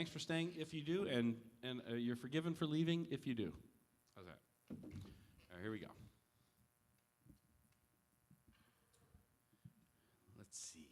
thanks for staying if you do, and you're forgiven for leaving if you do. How's that? All right, here we go. Let's see.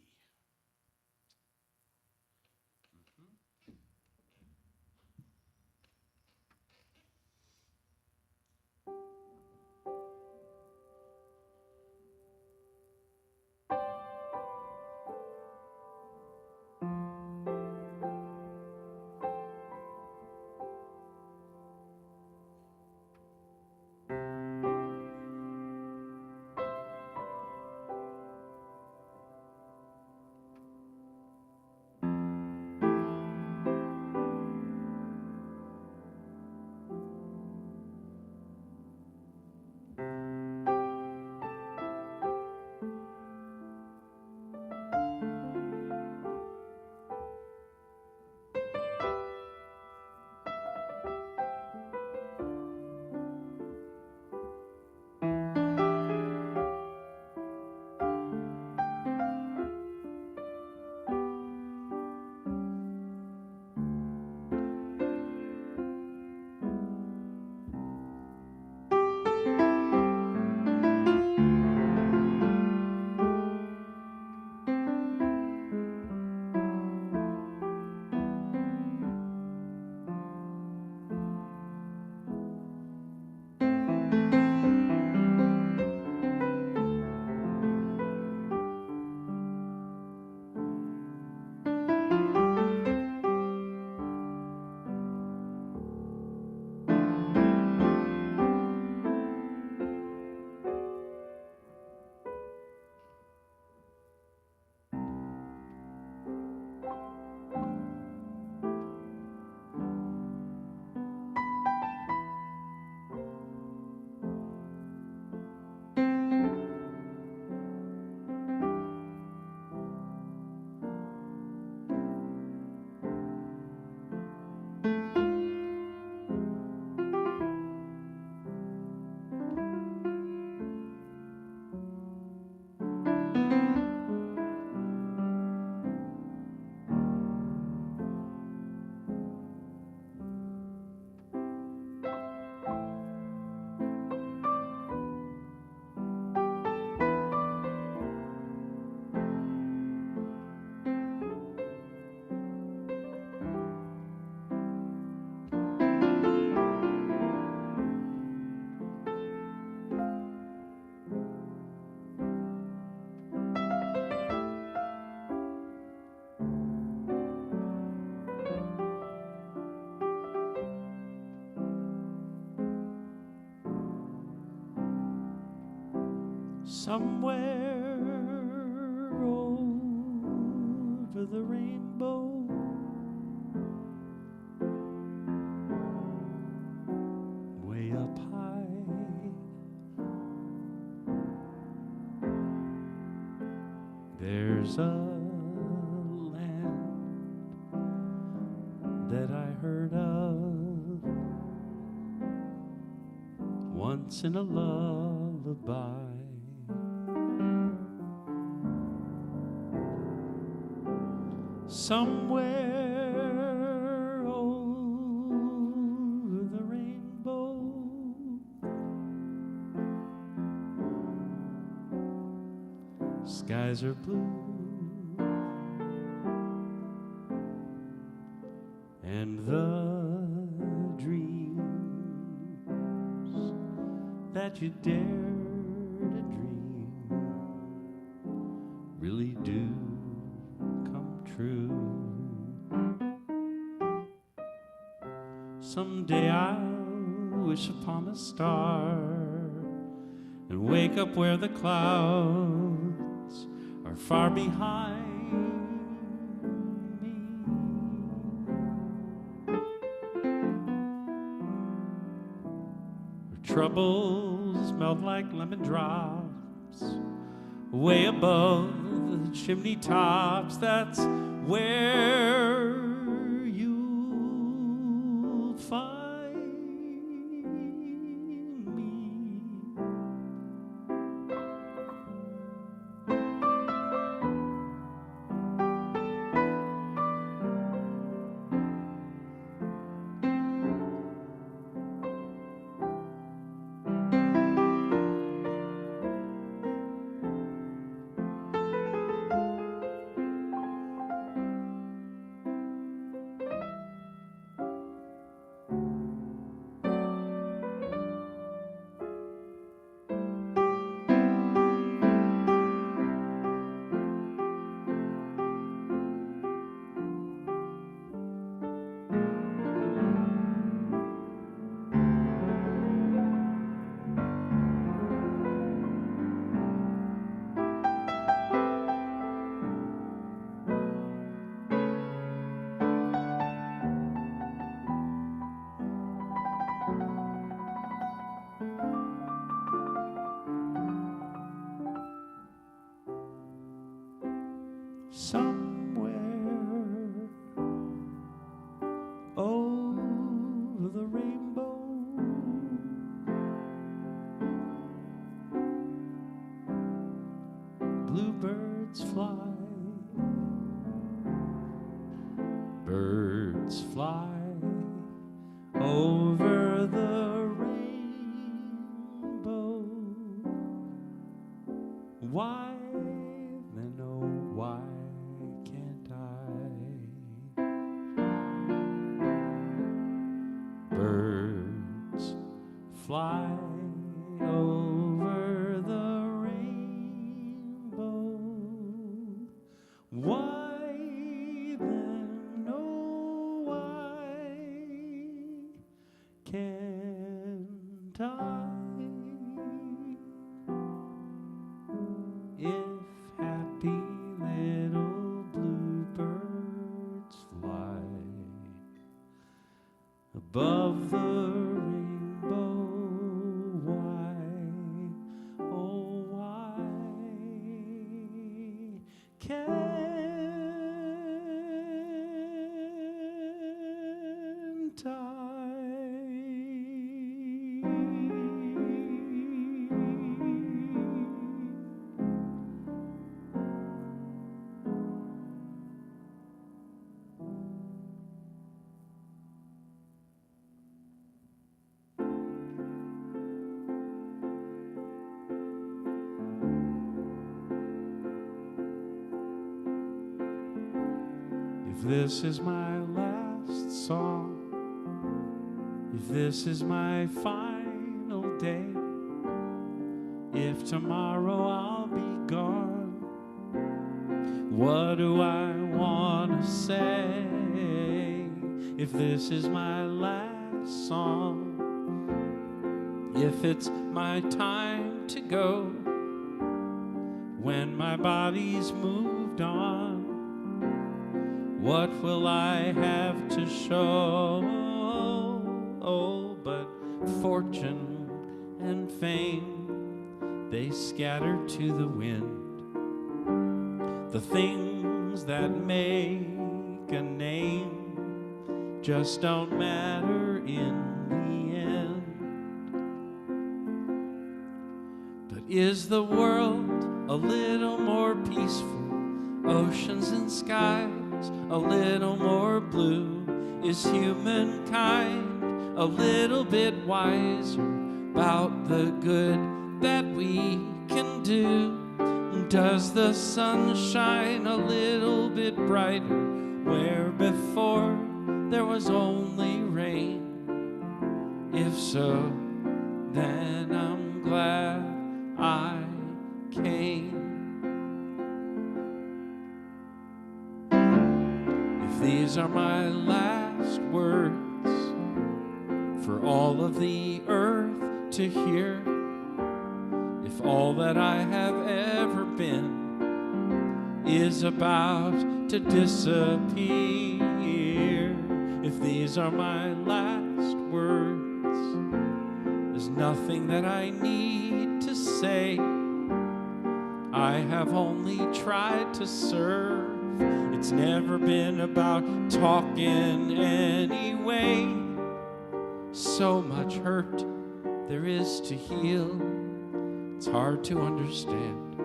Somewhere over the rainbow, way up high, there's a land that I heard of once in a lullaby. Somewhere over the rainbow, skies are blue and the dreams that you dare to dream really do come true. Someday I'll wish upon a star and wake up where the clouds are far behind me. Where troubles melt like lemon drops way above the chimney tops. That's where you'll find me. Birds fly over the rainbow. Why then, oh, why can't I? Birds fly over the rainbow. Why then, oh, why can't I? If happy little bluebirds fly above the rainbow, why, oh, why can't I? If this is my last song, if this is my final day, if tomorrow I'll be gone, what do I want to say? If this is my last song, if it's my time to go, when my body's moved on, what will I have to show? Oh, but fortune and fame, they scatter to the wind. The things that make a name just don't matter in the end. But is the world a little more peaceful? Oceans and skies a little more blue? Is humankind a little bit wiser about the good that we can do? Does the sun shine a little bit brighter where before there was only rain? If so, then I'm glad I came. If these are my last words for all of the earth to hear, if all that I have ever been is about to disappear, if these are my last words, there's nothing that I need to say. I have only tried to serve. It's never been about talking anyway. So much hurt there is to heal, it's hard to understand.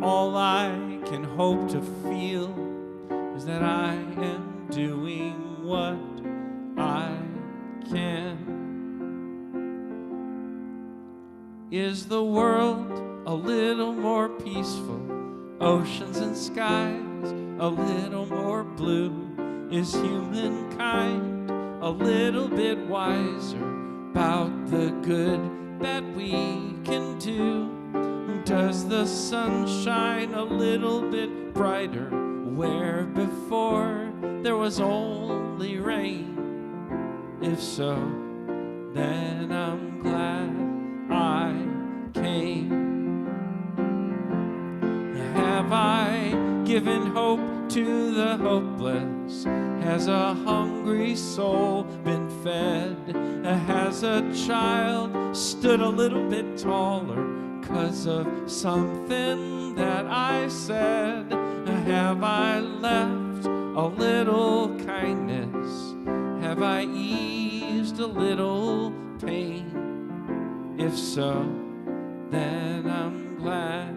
All I can hope to feel is that I am doing what I can. Is the world a little more peaceful? Oceans and skies a little more blue? Is humankind a little bit wiser about the good that we can do? Does the sun shine a little bit brighter where before there was only rain? If so, then I'm glad I came. Have I given hope to the hopeless? Has a hungry soul been fed? Has a child stood a little bit taller 'cause of something that I said? Have I left a little kindness? Have I eased a little pain? If so, then I'm glad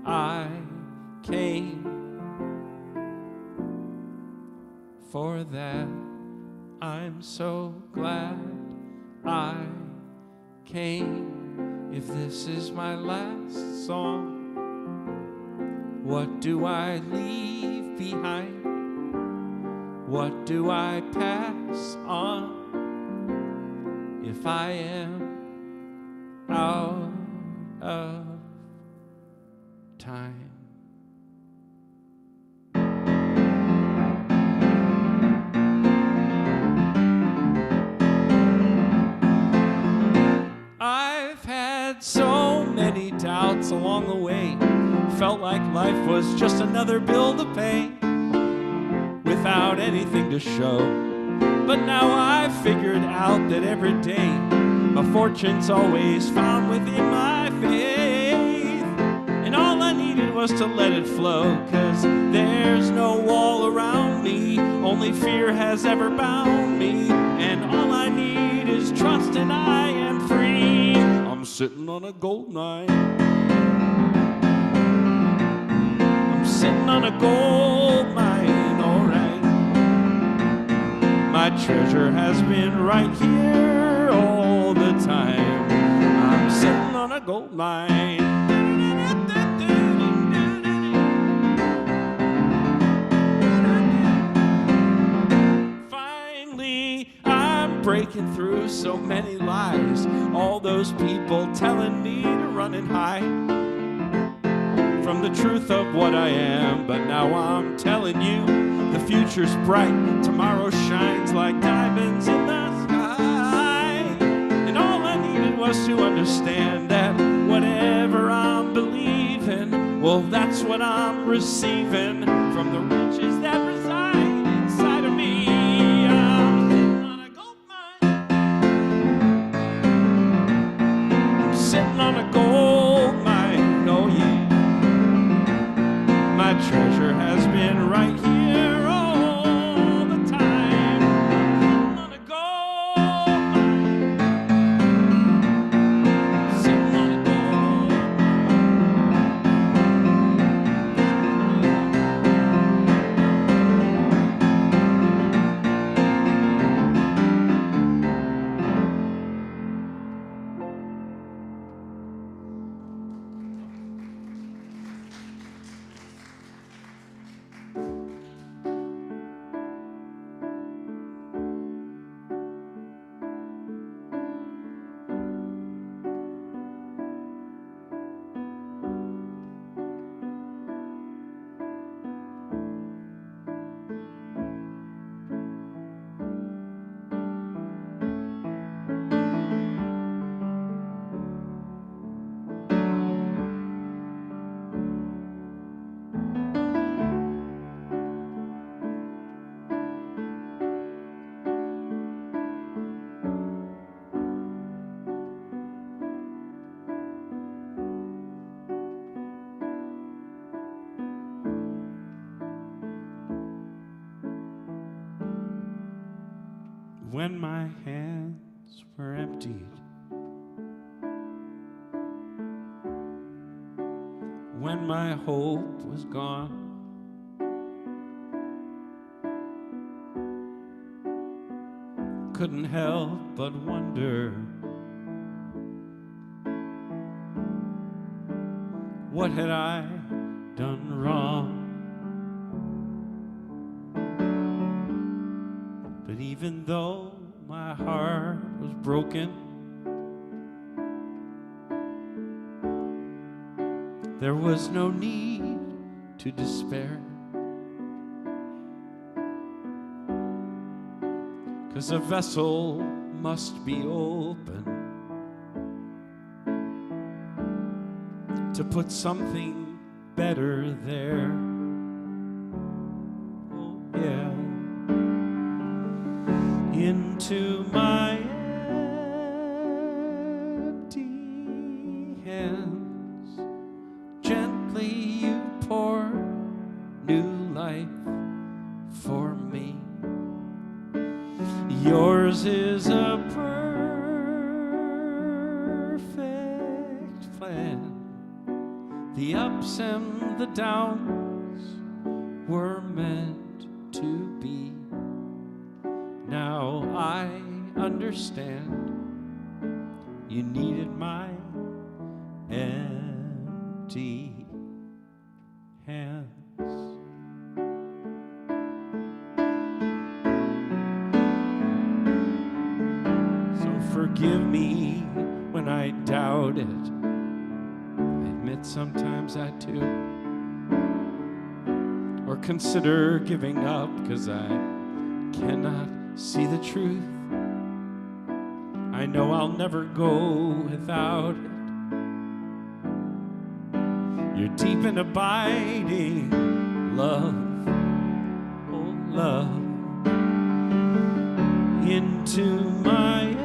I came. For that, I'm so glad I came. If this is my last song, what do I leave behind? What do I pass on if I am out of time? I've had so many doubts along the way. Felt like life was just another bill to pay without anything to show. But now I've figured out that every day my fortune's always found within my faith. And all I needed was to let it flow, 'cause there's no wall around me, only fear has ever bound me. And all I need is trust and I am free. I'm sitting on a gold mine. I'm sitting on a gold mine, alright. My treasure has been right here all the time. I'm sitting on a gold mine. Finally, I'm breaking through so many lies. All those people telling me to run and hide from the truth of what I am. But now I'm telling you, the future's bright. Tomorrow shines like diamonds in the sky. And all I needed was to understand that whatever I'm believing, well, that's what I'm receiving from the riches that reside inside of me. I'm sitting on a gold mine. I'm sitting on a gold mine, oh yeah. My treasure has been right here all the time. On a gold mine. Sitting on a gold when my hands were emptied, when my hope was gone, couldn't help but wonder what had I done wrong. But even though my heart was broken, there was no need to despair, 'cause a vessel must be open to put something better there. Oh yeah. Into my empty hands, gently you pour new life for me. Yours is a perfect plan, the ups and the downs, were meant to be. Now I understand you needed my empty hands. So forgive me when I doubt it. I admit sometimes I do. Or consider giving up 'cause I cannot see the truth. I know I'll never go without it. Your deep and abiding love, oh love, into my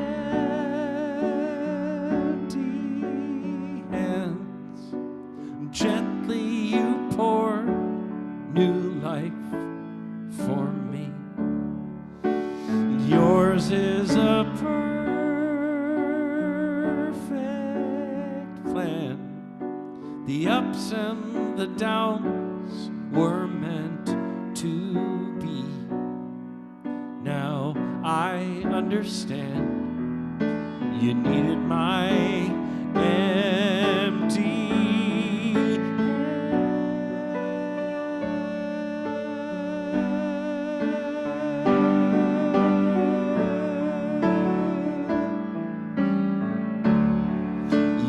empty hands. Gently you pour new life for me. Yours is a perfect plan. The ups and the downs were meant to be. Now I understand you needed my empty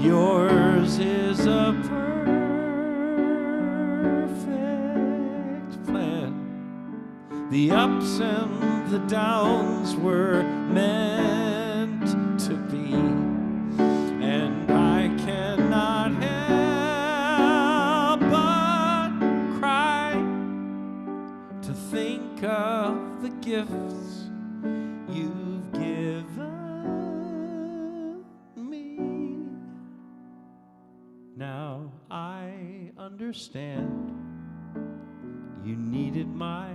Yours is a perfect plan. The ups and the downs were meant to be. And I cannot help but cry to think of the gifts you've given me. Now I understand you needed my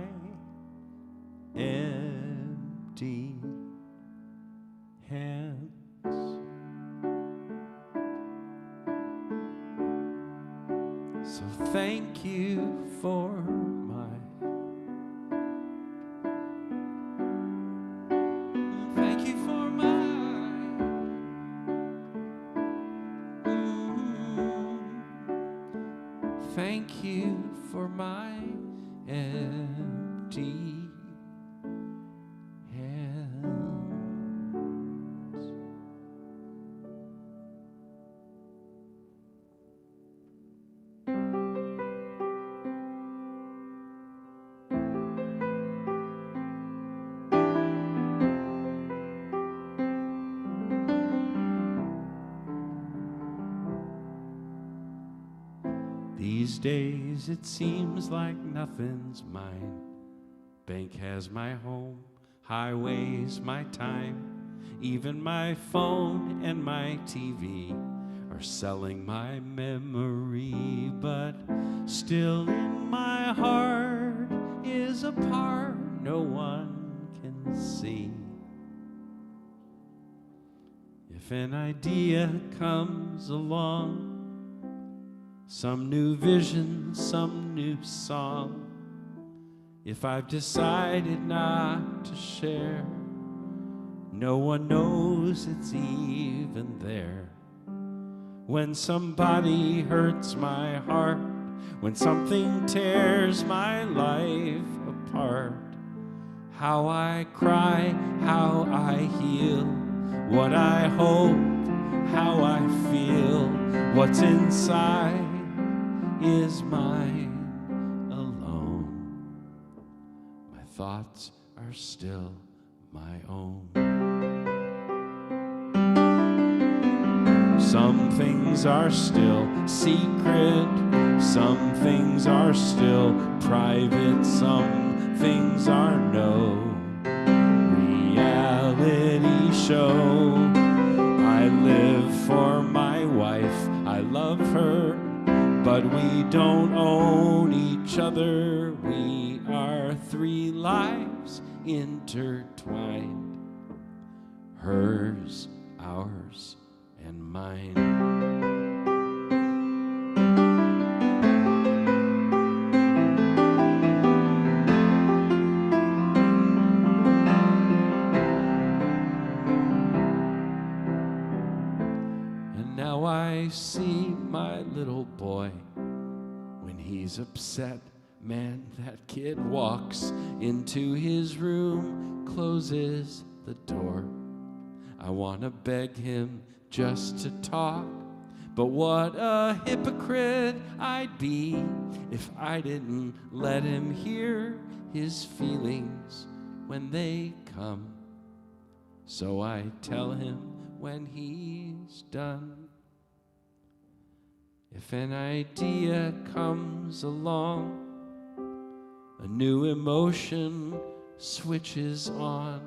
empty hands. So thank you for my thank you for my thank you for my empty hands. These days it seems like nothing's mine. Bank has my home, highway's my time. Even my phone and my TV are selling my memory. But still in my heart is a part no one can see. If an idea comes along, some new vision, some new song, if I've decided not to share, no one knows it's even there. When somebody hurts my heart, when something tears my life apart, how I cry, how I heal, what I hope, how I feel, what's inside is mine alone. My thoughts are still my own. Some things are still secret, some things are still private, some things are no reality show. I live for my wife, I love her, but we don't own each other. We are three lives intertwined, hers, ours, and mine. I see my little boy, when he's upset, man, that kid walks into his room, closes the door. I want to beg him just to talk, but what a hypocrite I'd be if I didn't let him hear his feelings when they come. So I tell him when he's done. If an idea comes along, a new emotion switches on.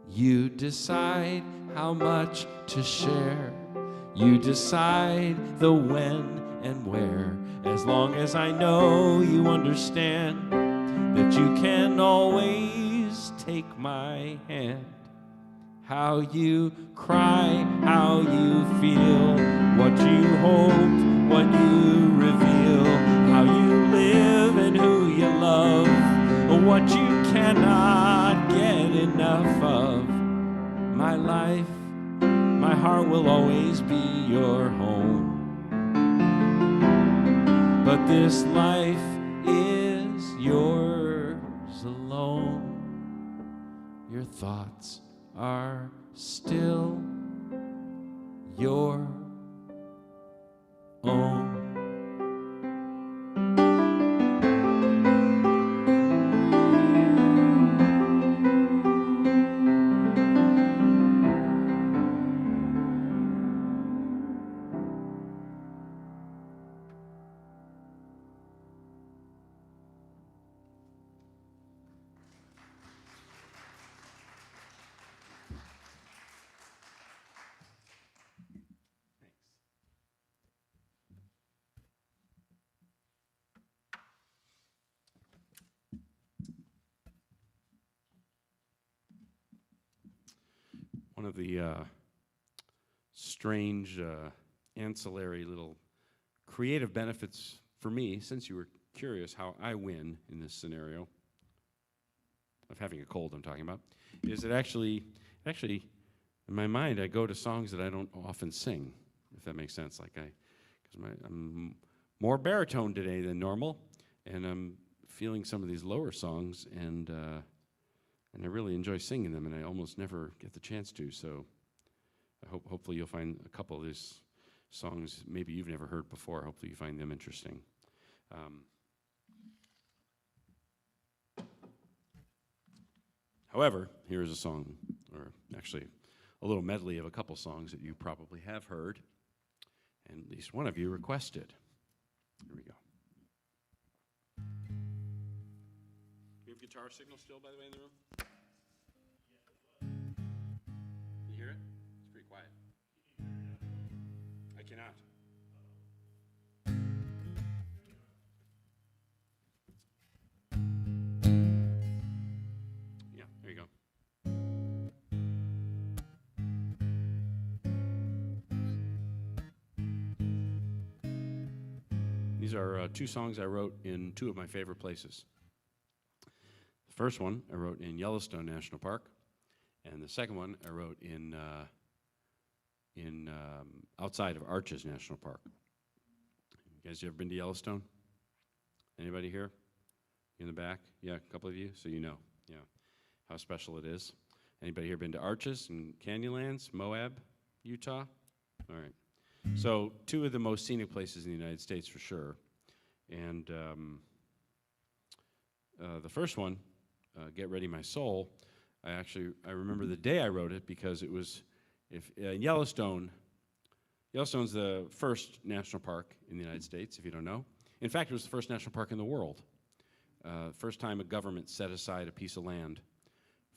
You decide how much to share. You decide the when and where. As long as I know you understand that you can always take my hand. How you cry, how you feel, what you hope, what you reveal, how you live and who you love, what you cannot get enough of. My life, my heart will always be your home. But this life is yours alone. Your thoughts are still your own. One of the strange ancillary little creative benefits for me, since you were curious how I win in this scenario of having a cold I'm talking about, is that actually in my mind I go to songs that I don't often sing, if that makes sense. Like I'm more baritone today than normal, and I'm feeling some of these lower songs, and I really enjoy singing them, and I almost never get the chance to. So I hopefully you'll find a couple of these songs maybe you've never heard before. Hopefully you find them interesting. However, here is a song, or actually a little medley of a couple songs that you probably have heard, and at least one of you requested. Here we go. You have guitar signal still, by the way, in the room? Can you hear it? It's pretty quiet. I cannot. Yeah, there you go. These are two songs I wrote in two of my favorite places. The first one I wrote in Yellowstone National Park, and the second one I wrote in outside of Arches National Park. You guys ever been to Yellowstone? Anybody here? In the back? Yeah, a couple of you, so you know, yeah, how special it is. Anybody here been to Arches and Canyonlands, Moab, Utah? All right. So two of the most scenic places in the United States for sure. And the first one, Get Ready My Soul, I remember the day I wrote it because it was, Yellowstone's the first national park in the United States, if you don't know. In fact, it was the first national park in the world. First time a government set aside a piece of land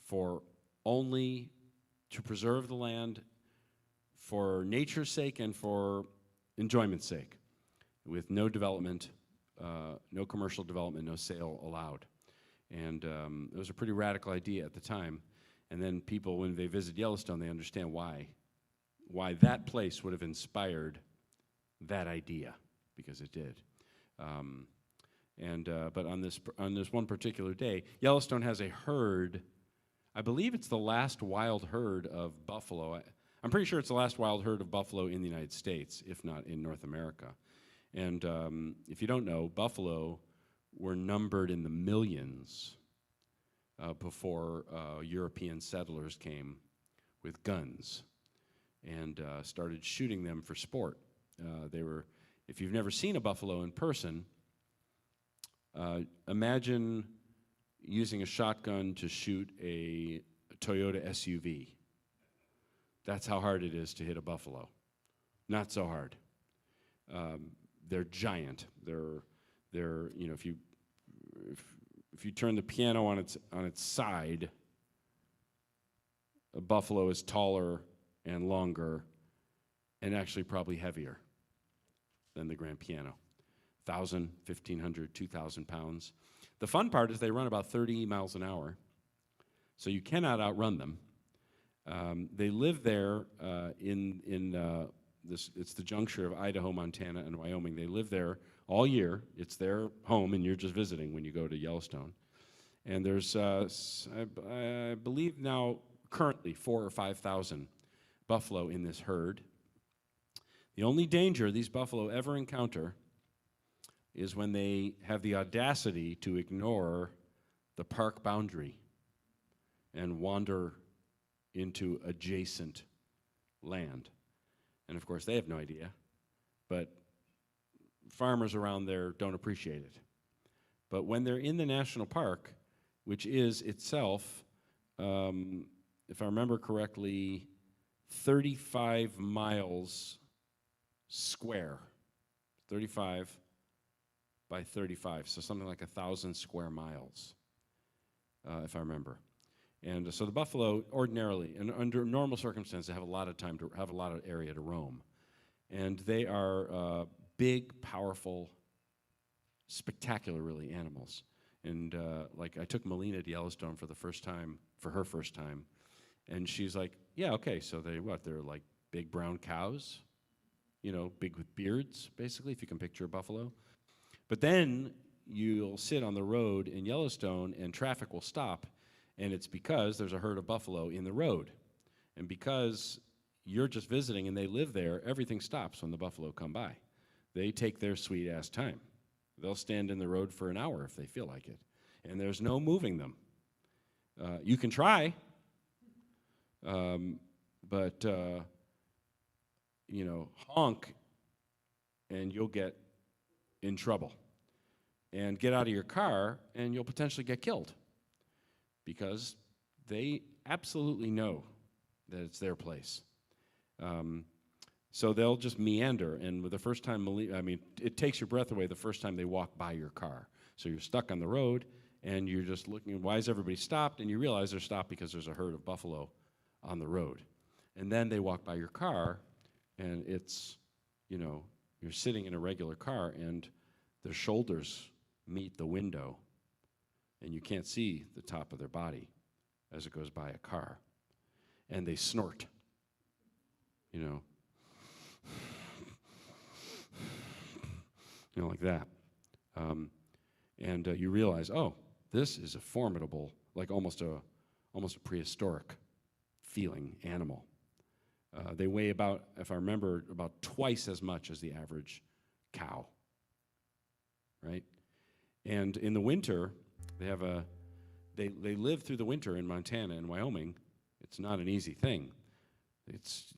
for only to preserve the land for nature's sake and for enjoyment's sake, with no development, no commercial development, no sale allowed. And it was a pretty radical idea at the time. And then people, when they visit Yellowstone, they understand why that place would have inspired that idea, because it did. But on this one particular day, Yellowstone has a herd. I believe it's the last wild herd of buffalo. I'm pretty sure it's the last wild herd of buffalo in the United States, if not in North America. And if you don't know, buffalo were numbered in the millions before European settlers came with guns and started shooting them for sport. If you've never seen a buffalo in person, imagine using a shotgun to shoot a Toyota SUV. That's how hard it is to hit a buffalo. Not so hard. They're giant. They're you know, if you turn the piano on its side, a buffalo is taller and longer and actually probably heavier than the grand piano. 1,000, 1,500, 2,000 pounds. The fun part is they run about 30 miles an hour, so you cannot outrun them. They live there it's the juncture of Idaho, Montana, and Wyoming. They live there all year. It's their home, and you're just visiting when you go to Yellowstone. And there's, I believe now, currently 4,000 or 5,000 buffalo in this herd. The only danger these buffalo ever encounter is when they have the audacity to ignore the park boundary and wander into adjacent land. And of course, they have no idea, but farmers around there don't appreciate it. But when they're in the national park, which is itself, if I remember correctly, 35 miles square, 35 by 35, so something like 1,000 square miles, if I remember. And so the buffalo ordinarily, and under normal circumstances, have a lot of time to have a lot of area to roam. And they are big, powerful, spectacular, really, animals. And like I took Melina to Yellowstone for her first time, and she's like, yeah, okay, so they're like big brown cows, you know, big with beards, basically, if you can picture a buffalo. But then you'll sit on the road in Yellowstone and traffic will stop, and it's because there's a herd of buffalo in the road. And because you're just visiting and they live there, everything stops when the buffalo come by. They take their sweet-ass time. They'll stand in the road for an hour if they feel like it. And there's no moving them. You can try, but you know, honk and you'll get in trouble. And get out of your car and you'll potentially get killed because they absolutely know that it's their place. So they'll just meander, and with the first time, it takes your breath away the first time they walk by your car. So you're stuck on the road, and you're just looking, why is everybody stopped? And you realize they're stopped because there's a herd of buffalo on the road. And then they walk by your car, and it's, you know, you're sitting in a regular car, and their shoulders meet the window, and you can't see the top of their body as it goes by a car. And they snort, you know, like that. And you realize, oh, this is a formidable, like almost a prehistoric feeling animal. They weigh about, if I remember, about twice as much as the average cow, right? And in the winter, they live through the winter in Montana and Wyoming. It's not an easy thing. It's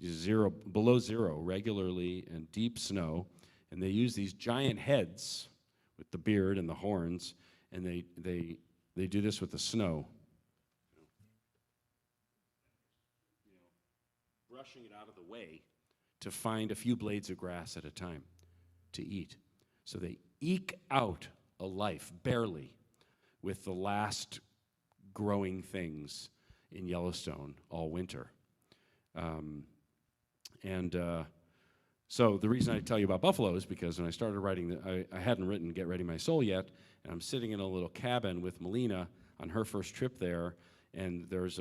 below zero regularly and deep snow, and they use these giant heads with the beard and the horns, and they do this with the snow, brushing it out of the way to find a few blades of grass at a time to eat. So they eke out a life, barely, with the last growing things in Yellowstone all winter. So the reason I tell you about buffalo is because when I started writing, I hadn't written Get Ready My Soul yet, and I'm sitting in a little cabin with Melina on her first trip there, and there's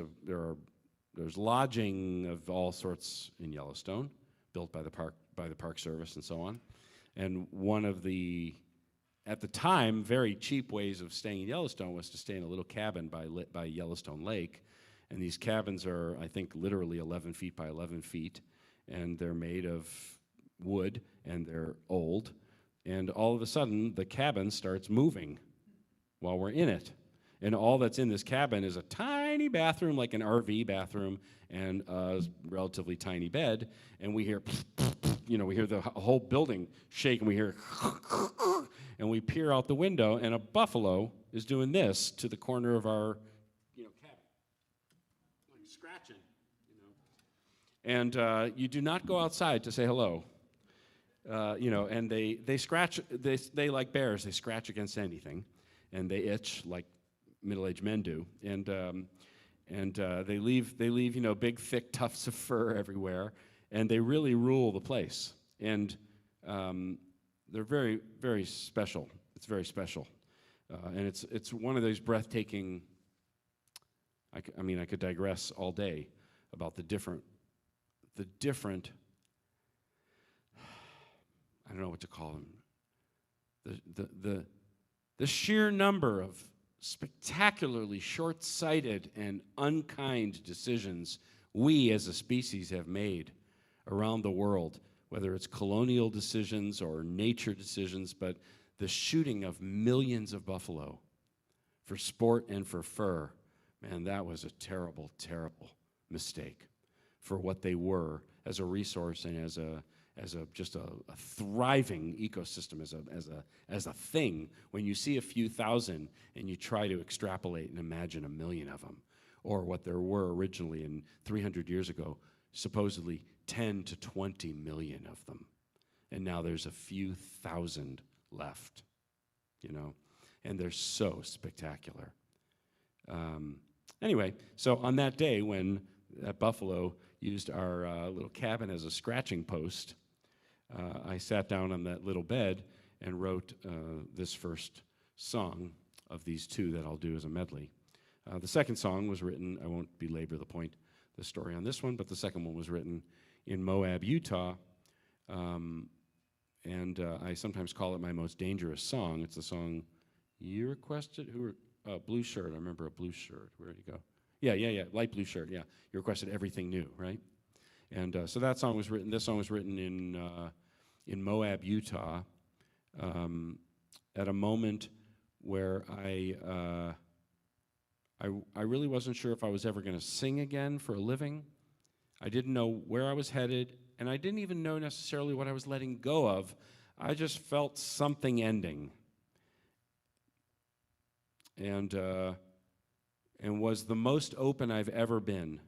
lodging of all sorts in Yellowstone, built by the Park Service and so on. And one of the, at the time, very cheap ways of staying in Yellowstone was to stay in a little cabin by Yellowstone Lake. And these cabins are, I think, literally 11 feet by 11 feet, and they're made of wood, and they're old. And all of a sudden, the cabin starts moving while we're in it. And all that's in this cabin is a tiny bathroom, like an RV bathroom, and a relatively tiny bed. And we hear, we hear the whole building shake, and we hear, and we peer out the window, and a buffalo is doing this to the corner of our, cabin, like scratching, And you do not go outside to say hello. And they scratch. They like bears. They scratch against anything, and they itch like middle-aged men do. And they leave big, thick tufts of fur everywhere, and they really rule the place. And they're very, very special. It's very special, and it's one of those breathtaking. I could digress all day about the different. I don't know what to call them. The sheer number of spectacularly short-sighted and unkind decisions we as a species have made around the world, whether it's colonial decisions or nature decisions, but the shooting of millions of buffalo for sport and for fur, man, that was a terrible, terrible mistake for what they were as a resource and as a thriving ecosystem, as a thing. When you see a few thousand and you try to extrapolate and imagine a million of them, or what there were originally in 300 years ago, supposedly 10 to 20 million of them, and now there's a few thousand left, and they're so spectacular. Anyway, so on that day when that buffalo used our little cabin as a scratching post, I sat down on that little bed and wrote this first song of these two that I'll do as a medley. The second song was written, I won't belabor the story on this one, but the second one was written in Moab, Utah, and I sometimes call it my most dangerous song. It's the song you requested. Blue Shirt. I remember a blue shirt. Where'd you go? Yeah, light blue shirt, yeah. You requested Everything New, right? And so that song was written, this song was written in Moab, Utah, at a moment where I really wasn't sure if I was ever going to sing again for a living. I didn't know where I was headed, and I didn't even know necessarily what I was letting go of. I just felt something ending. And was the most open I've ever been,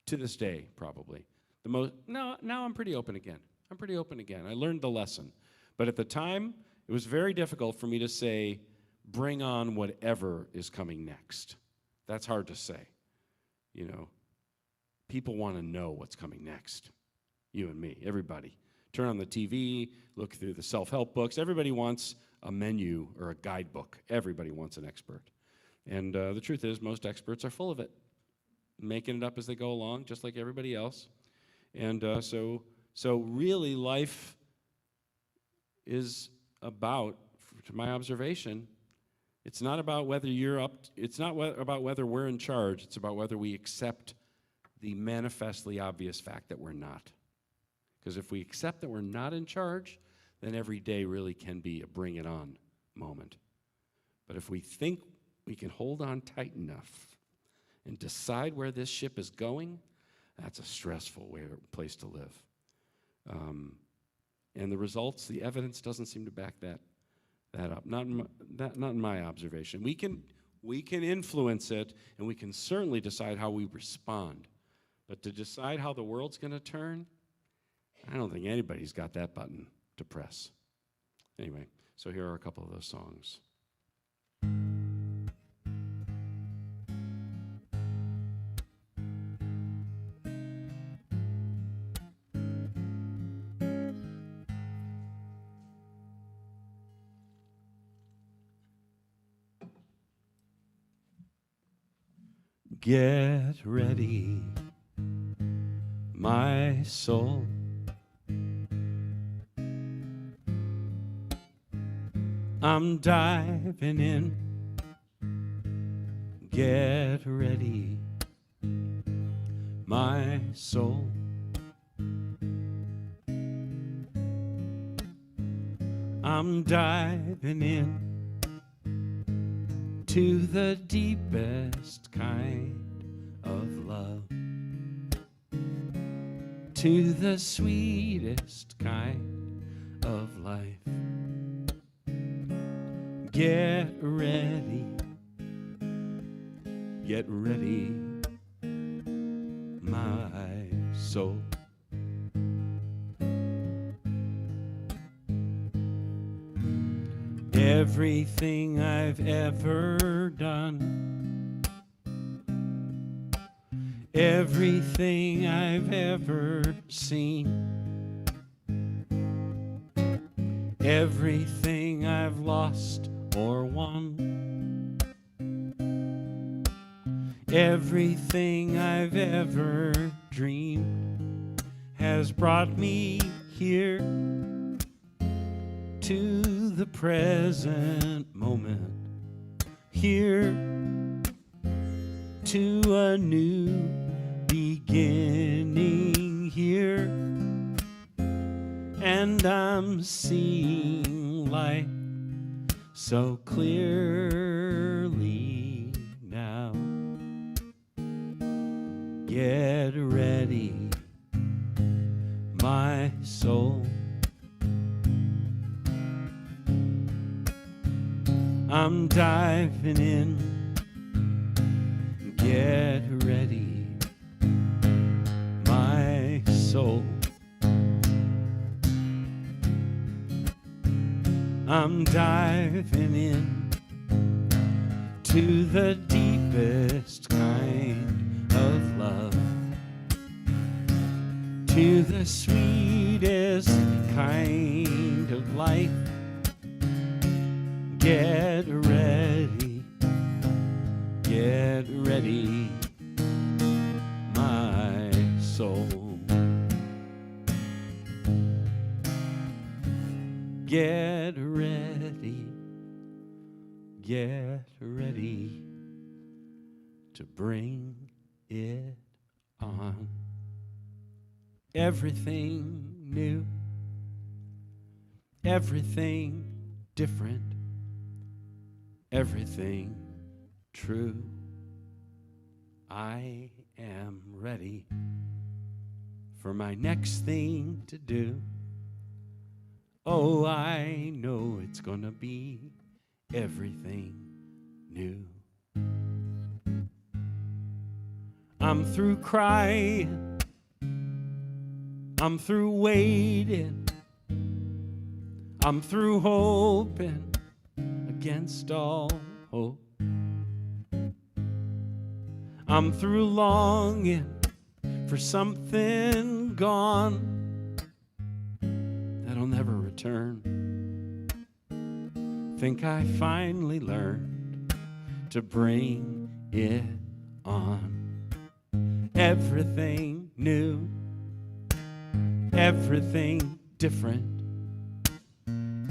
to this day, probably. Now I'm pretty open again. I learned the lesson. But at the time, it was very difficult for me to say, bring on whatever is coming next. That's hard to say. People want to know what's coming next. You and me, everybody. Turn on the TV, look through the self-help books. Everybody wants a menu or a guidebook. Everybody wants an expert. And the truth is, most experts are full of it, making it up as they go along, just like everybody else. And so really, life is about, to my observation, it's not about whether it's not about whether we're in charge. It's about whether we accept the manifestly obvious fact that we're not. Because if we accept that we're not in charge, then every day really can be a bring it on moment. But if we think we can hold on tight enough and decide where this ship is going, that's a stressful place to live. And the results, the evidence doesn't seem to back that up. Not in my observation. We can influence it, and we can certainly decide how we respond. But to decide how the world's going to turn, I don't think anybody's got that button to press. Anyway, so here are a couple of those songs. Get ready, my soul. I'm diving in. Get ready, my soul. I'm diving in to the deepest kind of love, to the sweetest kind of life. Get ready, my soul. Everything I've ever done, everything I've ever seen, everything I've lost or won, everything I've ever dreamed has brought me here to the present moment, here to a new beginning here, and I'm seeing light so clearly now. Get ready, my soul. I'm diving in. Get ready, my soul. I'm diving in to the deepest kind of love, to the sweetest kind of life. Get ready, my soul. Get ready to bring it on. Everything new, everything different, everything true. I am ready for my next thing to do. Oh, I know it's gonna be everything new. I'm through crying, I'm through waiting, I'm through hoping against all hope. I'm through longing for something gone that'll never return. Think I finally learned to bring it on. Everything new, everything different,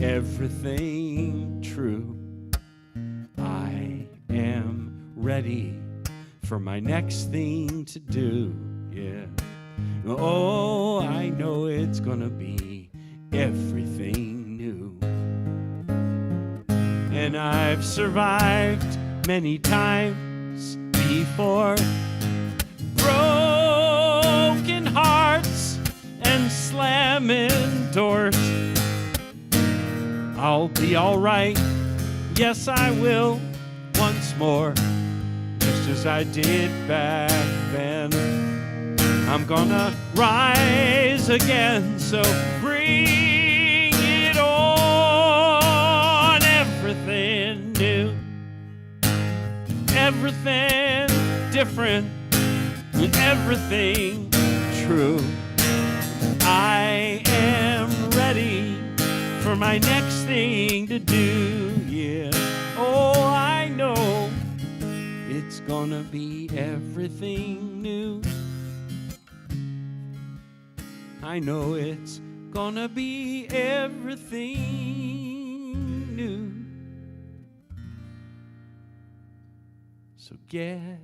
everything true. I am ready for my next thing to do, yeah. Oh, I know it's gonna be everything new. And I've survived many times before, broken hearts and slamming doors. I'll be all right, yes I will, once more, just as I did back then. I'm gonna rise again, so bring it on. Everything new, everything different, everything true. I am ready for my next thing to do, yeah. Oh, I know it's gonna be everything new. I know it's gonna be everything new. So get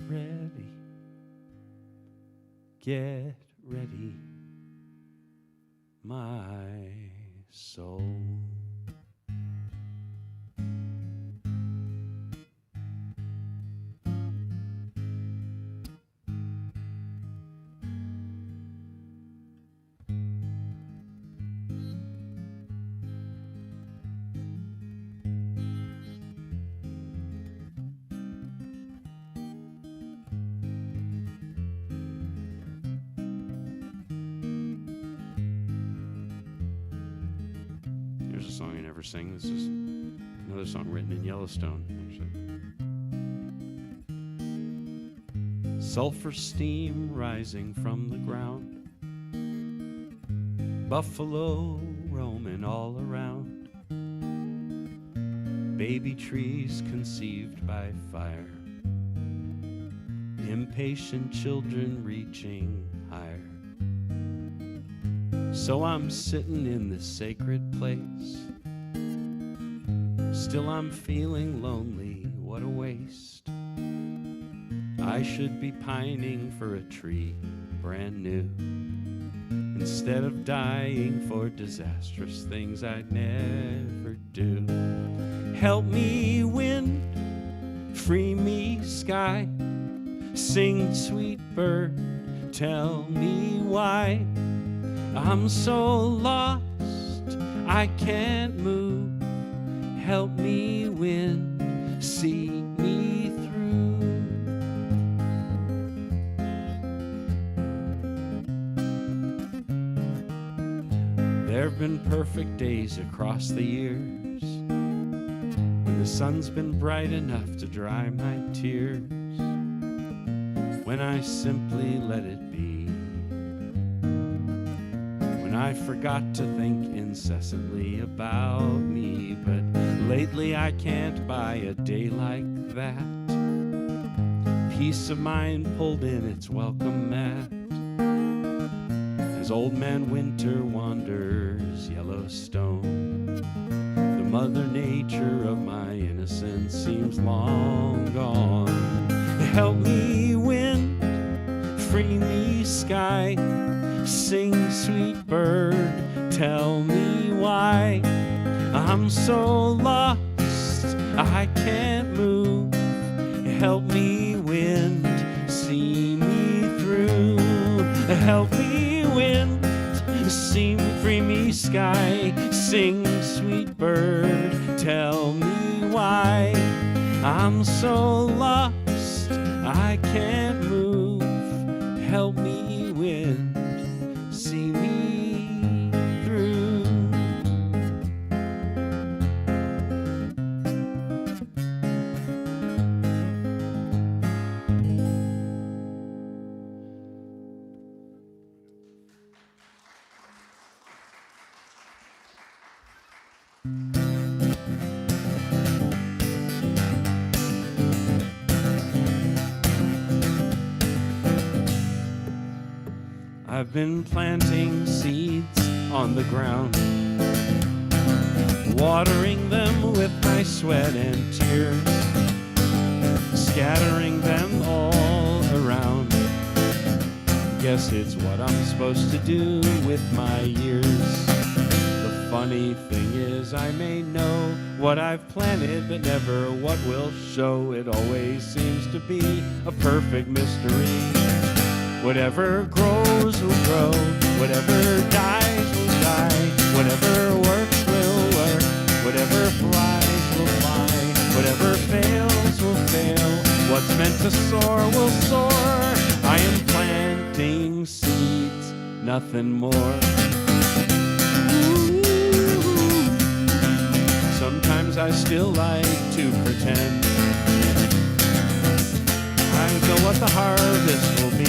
ready, get ready, my soul. Here's a song I never sang. This is another song written in Yellowstone, actually. Sulfur steam rising from the ground, buffalo roaming all around, baby trees conceived by fire, impatient children reaching higher. So I'm sitting in this sacred place, still I'm feeling lonely, what a waste. I should be pining for a tree brand new, instead of dying for disastrous things I'd never do. Help me wind, free me sky, sing sweet bird, tell me why I'm so lost, I can't move. Help me win, see me through. There've been perfect days across the years, when the sun's been bright enough to dry my tears, when I simply let it be, I forgot to think incessantly about me. But lately I can't buy a day like that. Peace of mind pulled in its welcome mat, as old man winter wanders Yellowstone. The mother nature of my innocence seems long gone. Help me wind, free me sky, sing sweet bird, tell me why I'm so lost, I can't move. Help me wind, see me through. Help me wind, see me, free me sky, sing sweet bird, tell me why I'm so lost, I can't move. Help me wind, see me through. I've been planting seeds on the ground, watering them with my sweat and tears, scattering them all around. Guess it's what I'm supposed to do with my years. The funny thing is I may know what I've planted, but never what will show. It always seems to be a perfect mystery. Whatever grows will grow, whatever dies will die, whatever works will work, whatever flies will fly, whatever fails will fail, what's meant to soar will soar. I am planting seeds, nothing more. Sometimes I still like to pretend I know what the harvest will be,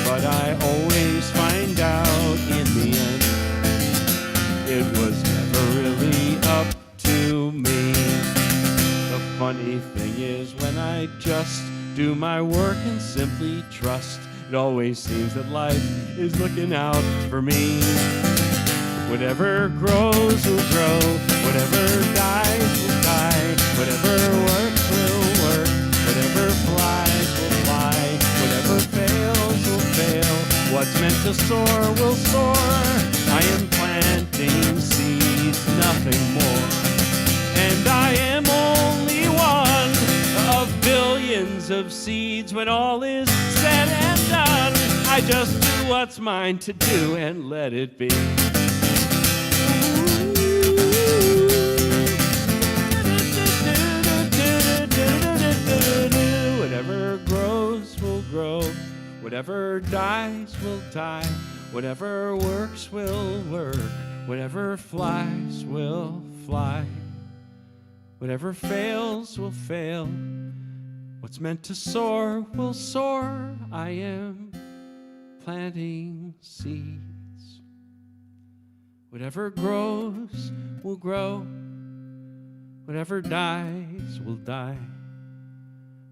but I always find out in the end it was never really up to me. The funny thing is when I just do my work and simply trust, it always seems that life is looking out for me. Whatever grows will grow, whatever dies will die, whatever works will work, whatever flies will fly, whatever fails What's meant to soar will soar. I am planting seeds, nothing more. And I am only one of billions of seeds. When all is said and done, I just do what's mine to do and let it be. Whatever grows will grow. Whatever dies will die. Whatever works will work. Whatever flies will fly. Whatever fails will fail. What's meant to soar will soar. I am planting seeds. Whatever grows will grow. Whatever dies will die.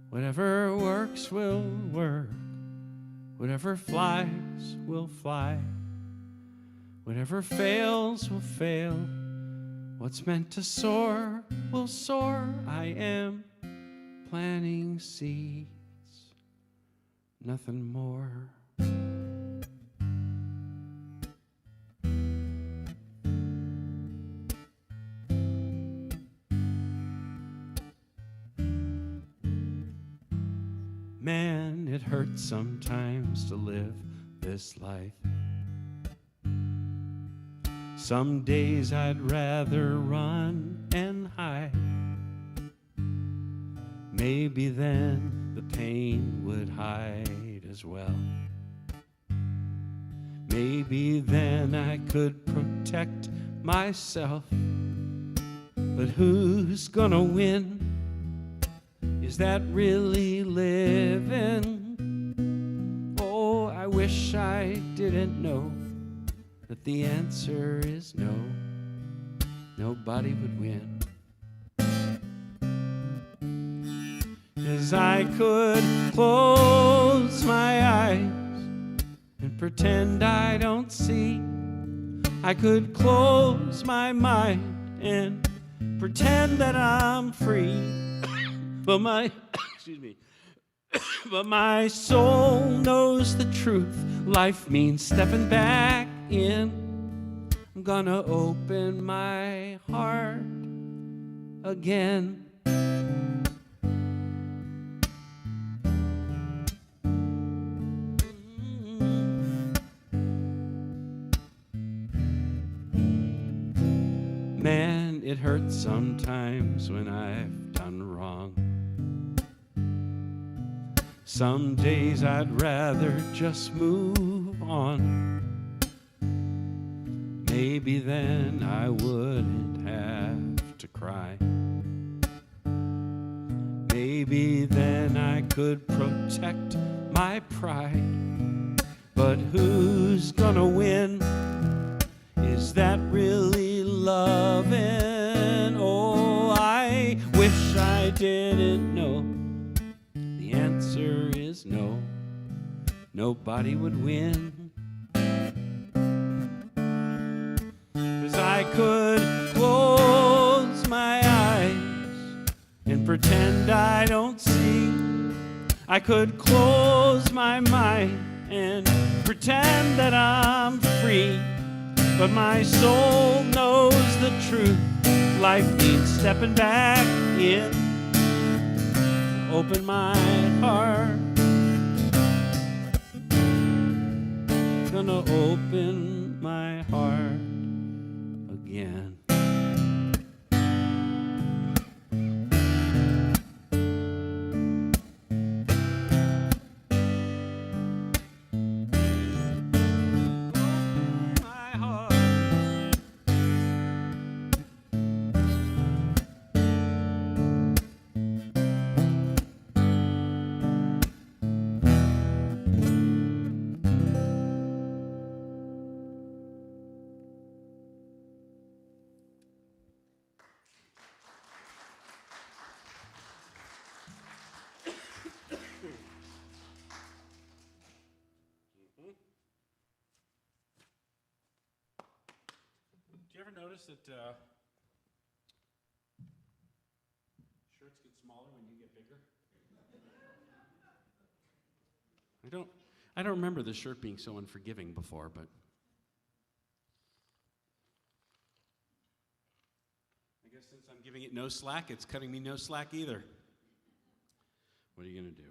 Whatever works will work. Whatever flies will fly. Whatever fails will fail. What's meant to soar will soar. I am planting seeds, nothing more. Man, it hurts sometimes to live this life. Some days I'd rather run and hide. Maybe then the pain would hide as well. Maybe then I could protect myself. But who's gonna win? Is that really living? Oh, I wish I didn't know that the answer is no. Nobody would win. 'Cause I could close my eyes and pretend I don't see. I could close my mind and pretend that I'm free. But my but my soul knows the truth. Life means stepping back in. I'm gonna open my heart again. Man, it hurts sometimes when I've done wrong. Some days I'd rather just move on. Maybe then I wouldn't have to cry. Maybe then I could protect my pride. But who's gonna win? Is that really loving? Oh, I wish I didn't know. The answer is no. Nobody would win. 'Cause I could close my eyes and pretend I don't see. I could close my mind and pretend that I'm free. But my soul knows the truth. Life means stepping back in. Open my heart. Gonna open my heart again. Do you ever notice that shirts get smaller when you get bigger? I don't remember the shirt being so unforgiving before, but I guess since I'm giving it no slack, it's cutting me no slack either. What are you going to do?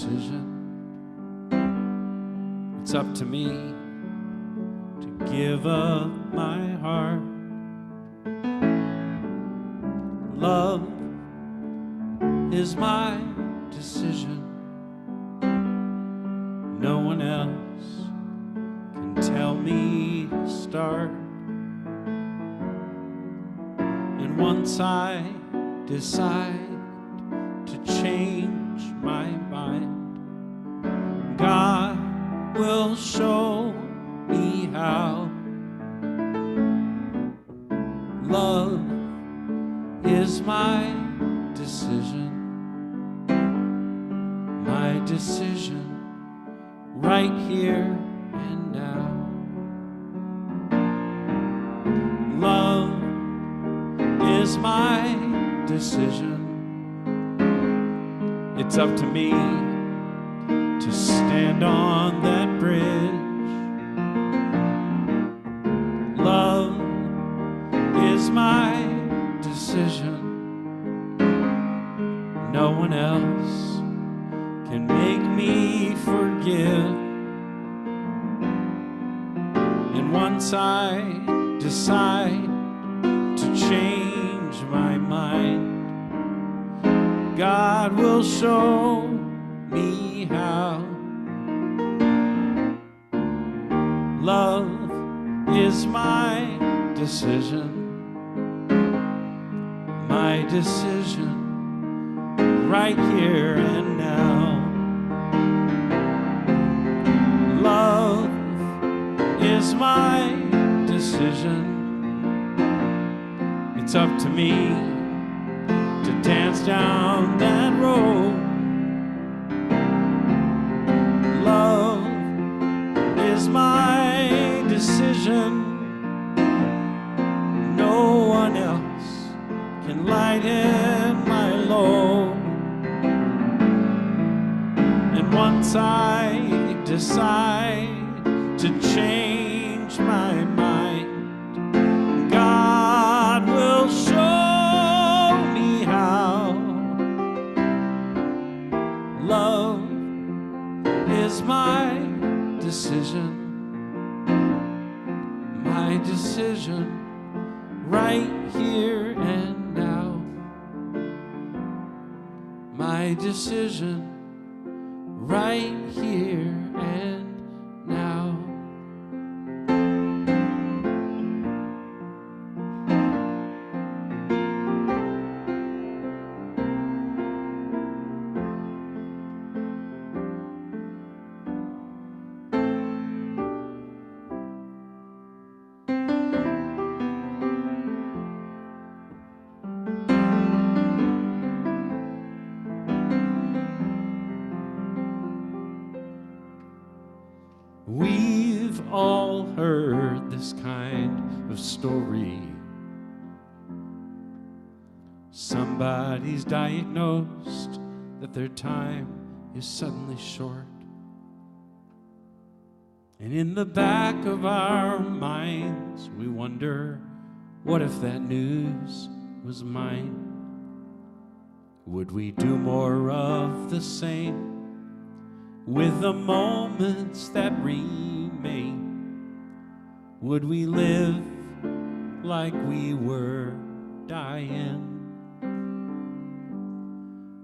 decision. It's up to me to give up my heart. Love is my decision. No one else can tell me to start. And once I decide to change my mind, God will show me how. Love is my decision. My decision right here and now. Love is my decision. It's up to me to stand on that bridge. Love is my decision. No one else can make me forgive. And once I decide to change my mind, God will show me how. Love is my decision. My decision right here and now. Love is my decision. It's up to me to dance down that road. Love is my decision. No one else can lighten my load. And once I decide to change my mind, God will show me how. Love is my decision. My decision right here and now. My decision right here and now. We've all heard this kind of story. Somebody's diagnosed that their time is suddenly short. And in the back of our minds, we wonder, what if that news was mine? Would we do more of the same with the moments that remain? Would we live like we were dying?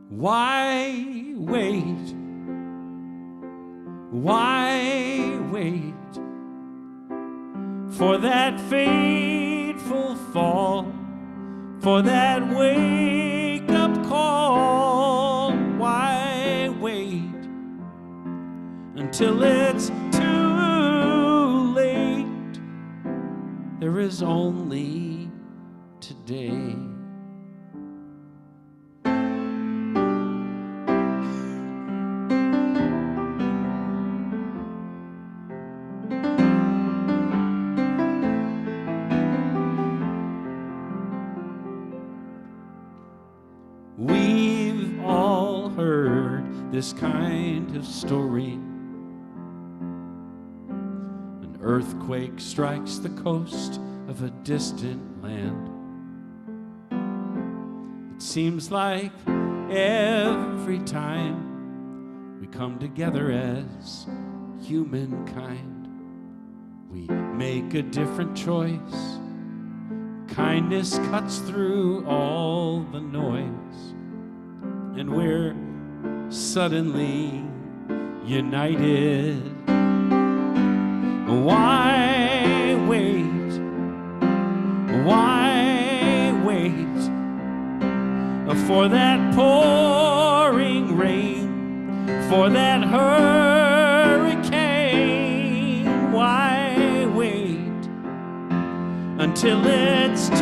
Why wait? Why wait for that fateful fall, for that wake-up call? Why wait until it's too late? There is only today. We've all heard this kind of story. An earthquake strikes the coast of a distant land. It seems like every time we come together as humankind. We make a different choice. Kindness cuts through all the noise, and we're suddenly united. Why wait? Why wait for that pouring rain, for that hurricane? Why wait until it's too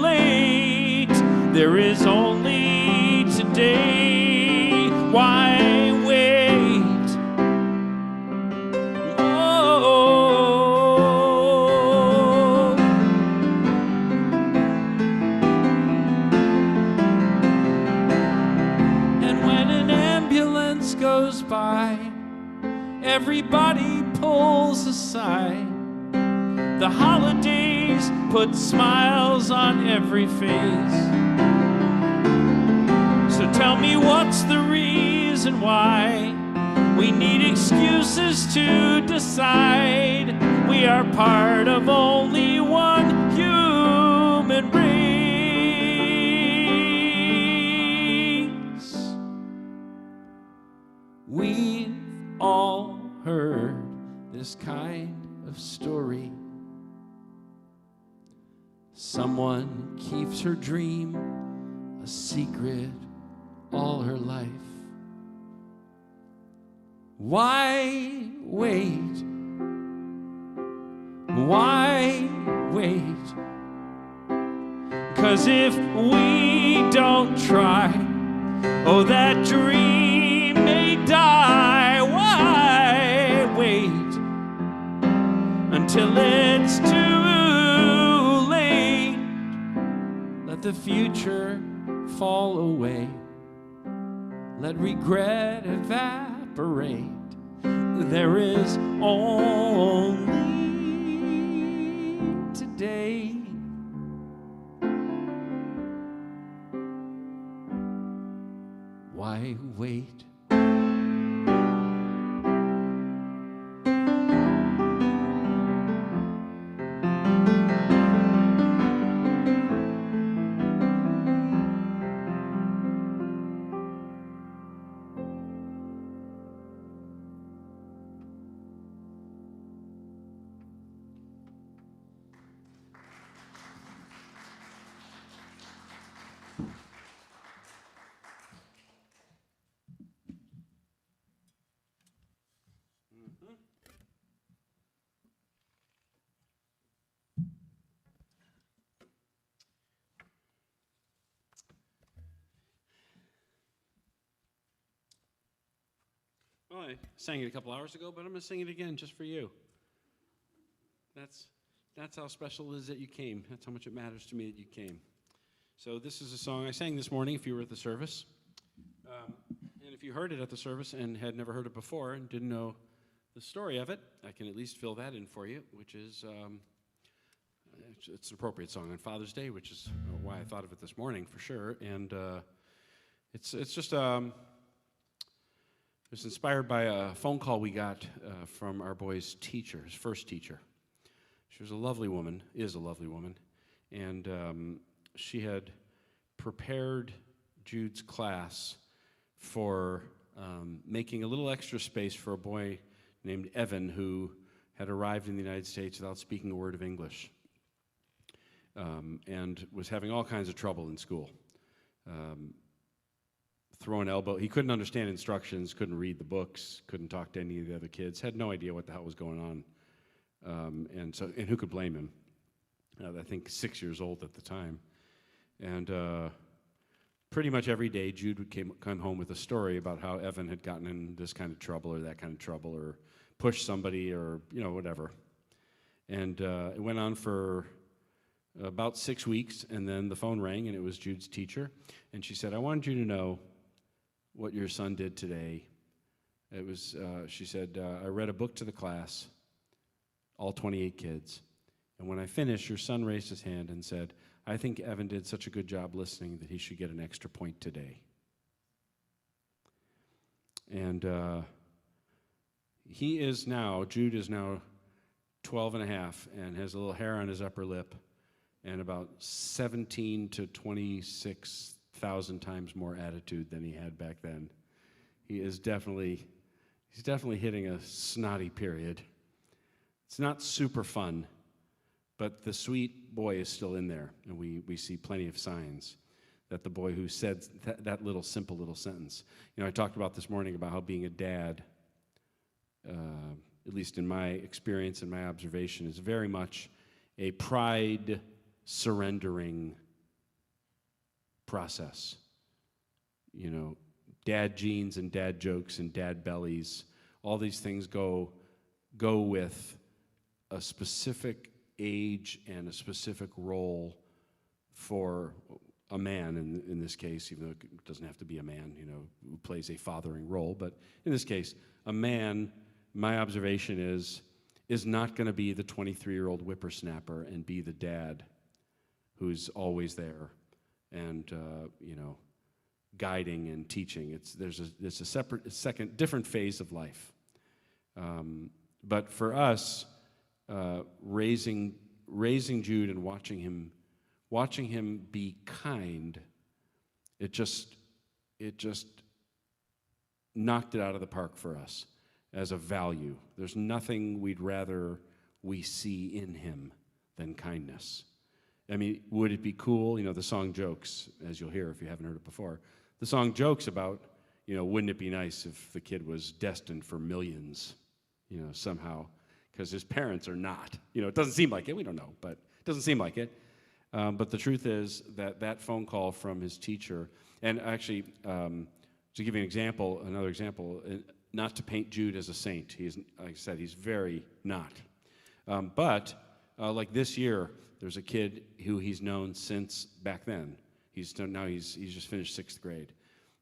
late? There is only today. Why wait? Oh. And when an ambulance goes by, everybody pulls aside. The holidays put smiles on every face. So tell me, what's the reason why we need excuses to decide we are part of only one human race? We've all heard this kind of story. Someone keeps her dream a secret all her life. Why wait? Why wait? 'Cause if we don't try, oh, that dream may die. Why wait until it's too late? Let the future fall away. Let regret evaporate. There is only today. Why wait? Well, I sang it a couple hours ago, but I'm going to sing it again just for you. That's how special it is that you came. That's how much it matters to me that you came. So this is a song I sang this morning if you were at the service. And if you heard it at the service and had never heard it before and didn't know the story of it, I can at least fill that in for you, which is, it's an appropriate song on Father's Day, which is why I thought of it this morning for sure. And it's just... It was inspired by a phone call we got from our boy's teacher, his first teacher. She was a lovely woman, is a lovely woman, and she had prepared Jude's class for making a little extra space for a boy named Evan who had arrived in the United States without speaking a word of English and was having all kinds of trouble in school. Throwing elbow. He couldn't understand instructions, couldn't read the books, couldn't talk to any of the other kids, had no idea what the hell was going on. And who could blame him? I think 6 years old at the time. And pretty much every day, Jude would come home with a story about how Evan had gotten in this kind of trouble or that kind of trouble or pushed somebody or, whatever. And it went on for about 6 weeks, and then the phone rang, and it was Jude's teacher. And she said, I wanted you to know what your son did today. It was, she said, I read a book to the class, all 28 kids. And when I finished, your son raised his hand and said, I think Evan did such a good job listening that he should get an extra point today. And Jude is now 12 and a half and has a little hair on his upper lip and about 17 to 26,000 times more attitude than he had back then. He's definitely hitting a snotty period. It's not super fun, but the sweet boy is still in there, and we see plenty of signs that the boy who said that little simple little sentence. I talked about this morning about how being a dad, at least in my experience and my observation, is very much a pride surrendering process. Dad jeans and dad jokes and dad bellies, all these things go with a specific age and a specific role for a man in this case, even though it doesn't have to be a man, who plays a fathering role. But in this case, a man, my observation is not going to be the 23-year-old whippersnapper and be the dad who's always there and, guiding and teaching. There's a separate, different phase of life. But for us, raising Jude and watching him be kind, it just knocked it out of the park for us as a value. There's nothing we'd rather we see in him than kindness. I mean, would it be cool? The song jokes, as you'll hear if you haven't heard it before. The song jokes about, wouldn't it be nice if the kid was destined for millions, somehow, because his parents are not. It doesn't seem like it. We don't know, but it doesn't seem like it. But the truth is that phone call from his teacher, and actually, to give you another example, not to paint Jude as a saint. He's, like I said, he's very not. But like this year, there's a kid who he's known since back then. He's just finished 6th grade,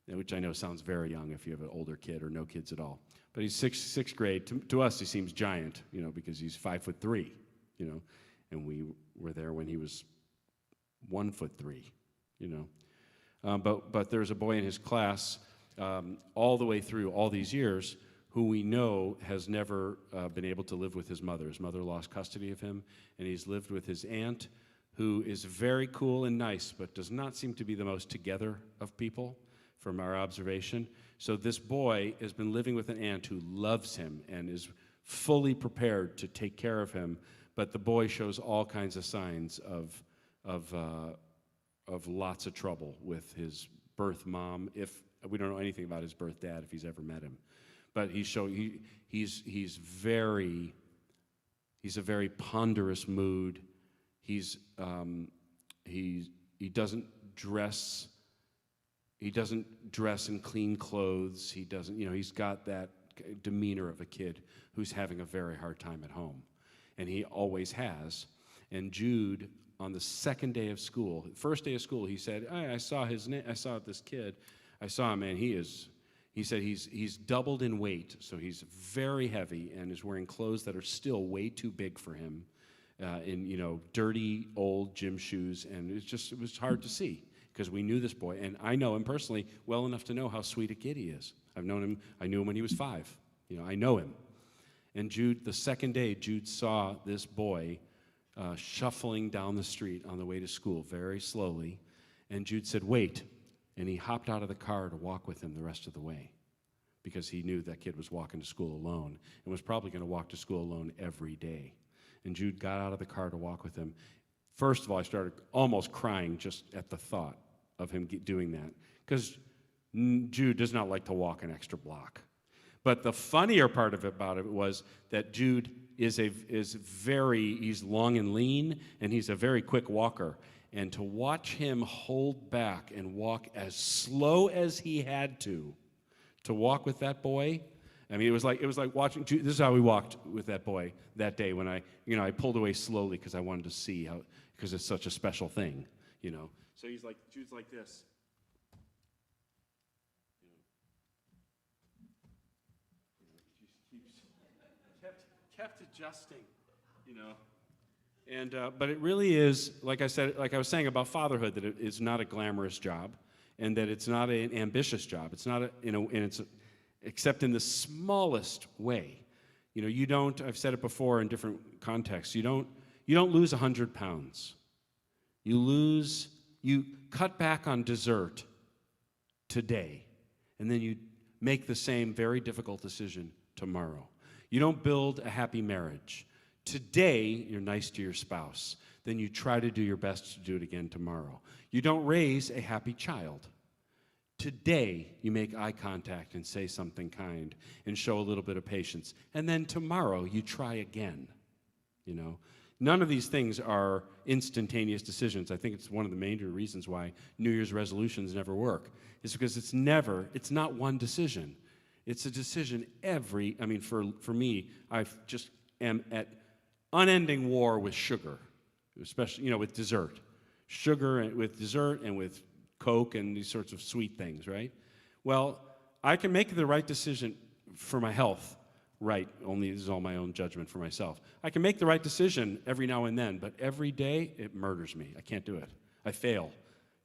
which I know sounds very young if you have an older kid or no kids at all. But he's sixth grade. To us, he seems giant, because he's 5'3", and we were there when he was 1'3", But there's a boy in his class all the way through all these years who we know has never been able to live with his mother. His mother lost custody of him, and he's lived with his aunt, who is very cool and nice, but does not seem to be the most together of people from our observation. So this boy has been living with an aunt who loves him and is fully prepared to take care of him, but the boy shows all kinds of signs of lots of trouble with his birth mom. If we don't know anything about his birth dad, if he's ever met him, but he's a very ponderous mood. He doesn't dress. He doesn't dress in clean clothes. He doesn't. He's got that demeanor of a kid who's having a very hard time at home, and he always has. And Jude, on the second day of school, first day of school, he said, I saw this kid. I saw him, and he said he's doubled in weight, so he's very heavy and is wearing clothes that are still way too big for him, in dirty old gym shoes, and it was hard to see because we knew this boy, and I know him personally well enough to know how sweet a kid he is. I've known him. I knew him when he was 5. I know him. And Jude, the second day, Jude saw this boy shuffling down the street on the way to school very slowly, and Jude said, "Wait." And he hopped out of the car to walk with him the rest of the way because he knew that kid was walking to school alone and was probably going to walk to school alone every day. And Jude got out of the car to walk with him. First of all, I started almost crying just at the thought of him doing that because Jude does not like to walk an extra block. But the funnier part about it was that Jude he's long and lean, and he's a very quick walker. And to watch him hold back and walk as slow as he had to walk with that boy, I mean, it was like watching. This is how we walked with that boy that day when I pulled away slowly because I wanted to see because it's such a special thing, So Jude's like this. Kept adjusting, And but it really is, like I was saying about fatherhood, that it is not a glamorous job, and that it's not an ambitious job. It's not except in the smallest way. You know, you don't, I've said it before in different contexts, you don't lose 100 pounds. You cut back on dessert today, and then you make the same very difficult decision tomorrow. You don't build a happy marriage. Today, you're nice to your spouse. Then you try to do your best to do it again tomorrow. You don't raise a happy child. Today, you make eye contact and say something kind and show a little bit of patience. And then tomorrow, you try again. You know, none of these things are instantaneous decisions. I think it's one of the major reasons why New Year's resolutions never work. It's because it's not one decision. It's a decision for me, I just am at unending war with sugar, especially, with dessert. Sugar and with dessert and with Coke and these sorts of sweet things, right? Well, I can make the right decision for my health, right? Only this is all my own judgment for myself. I can make the right decision every now and then, but every day it murders me. I can't do it. I fail.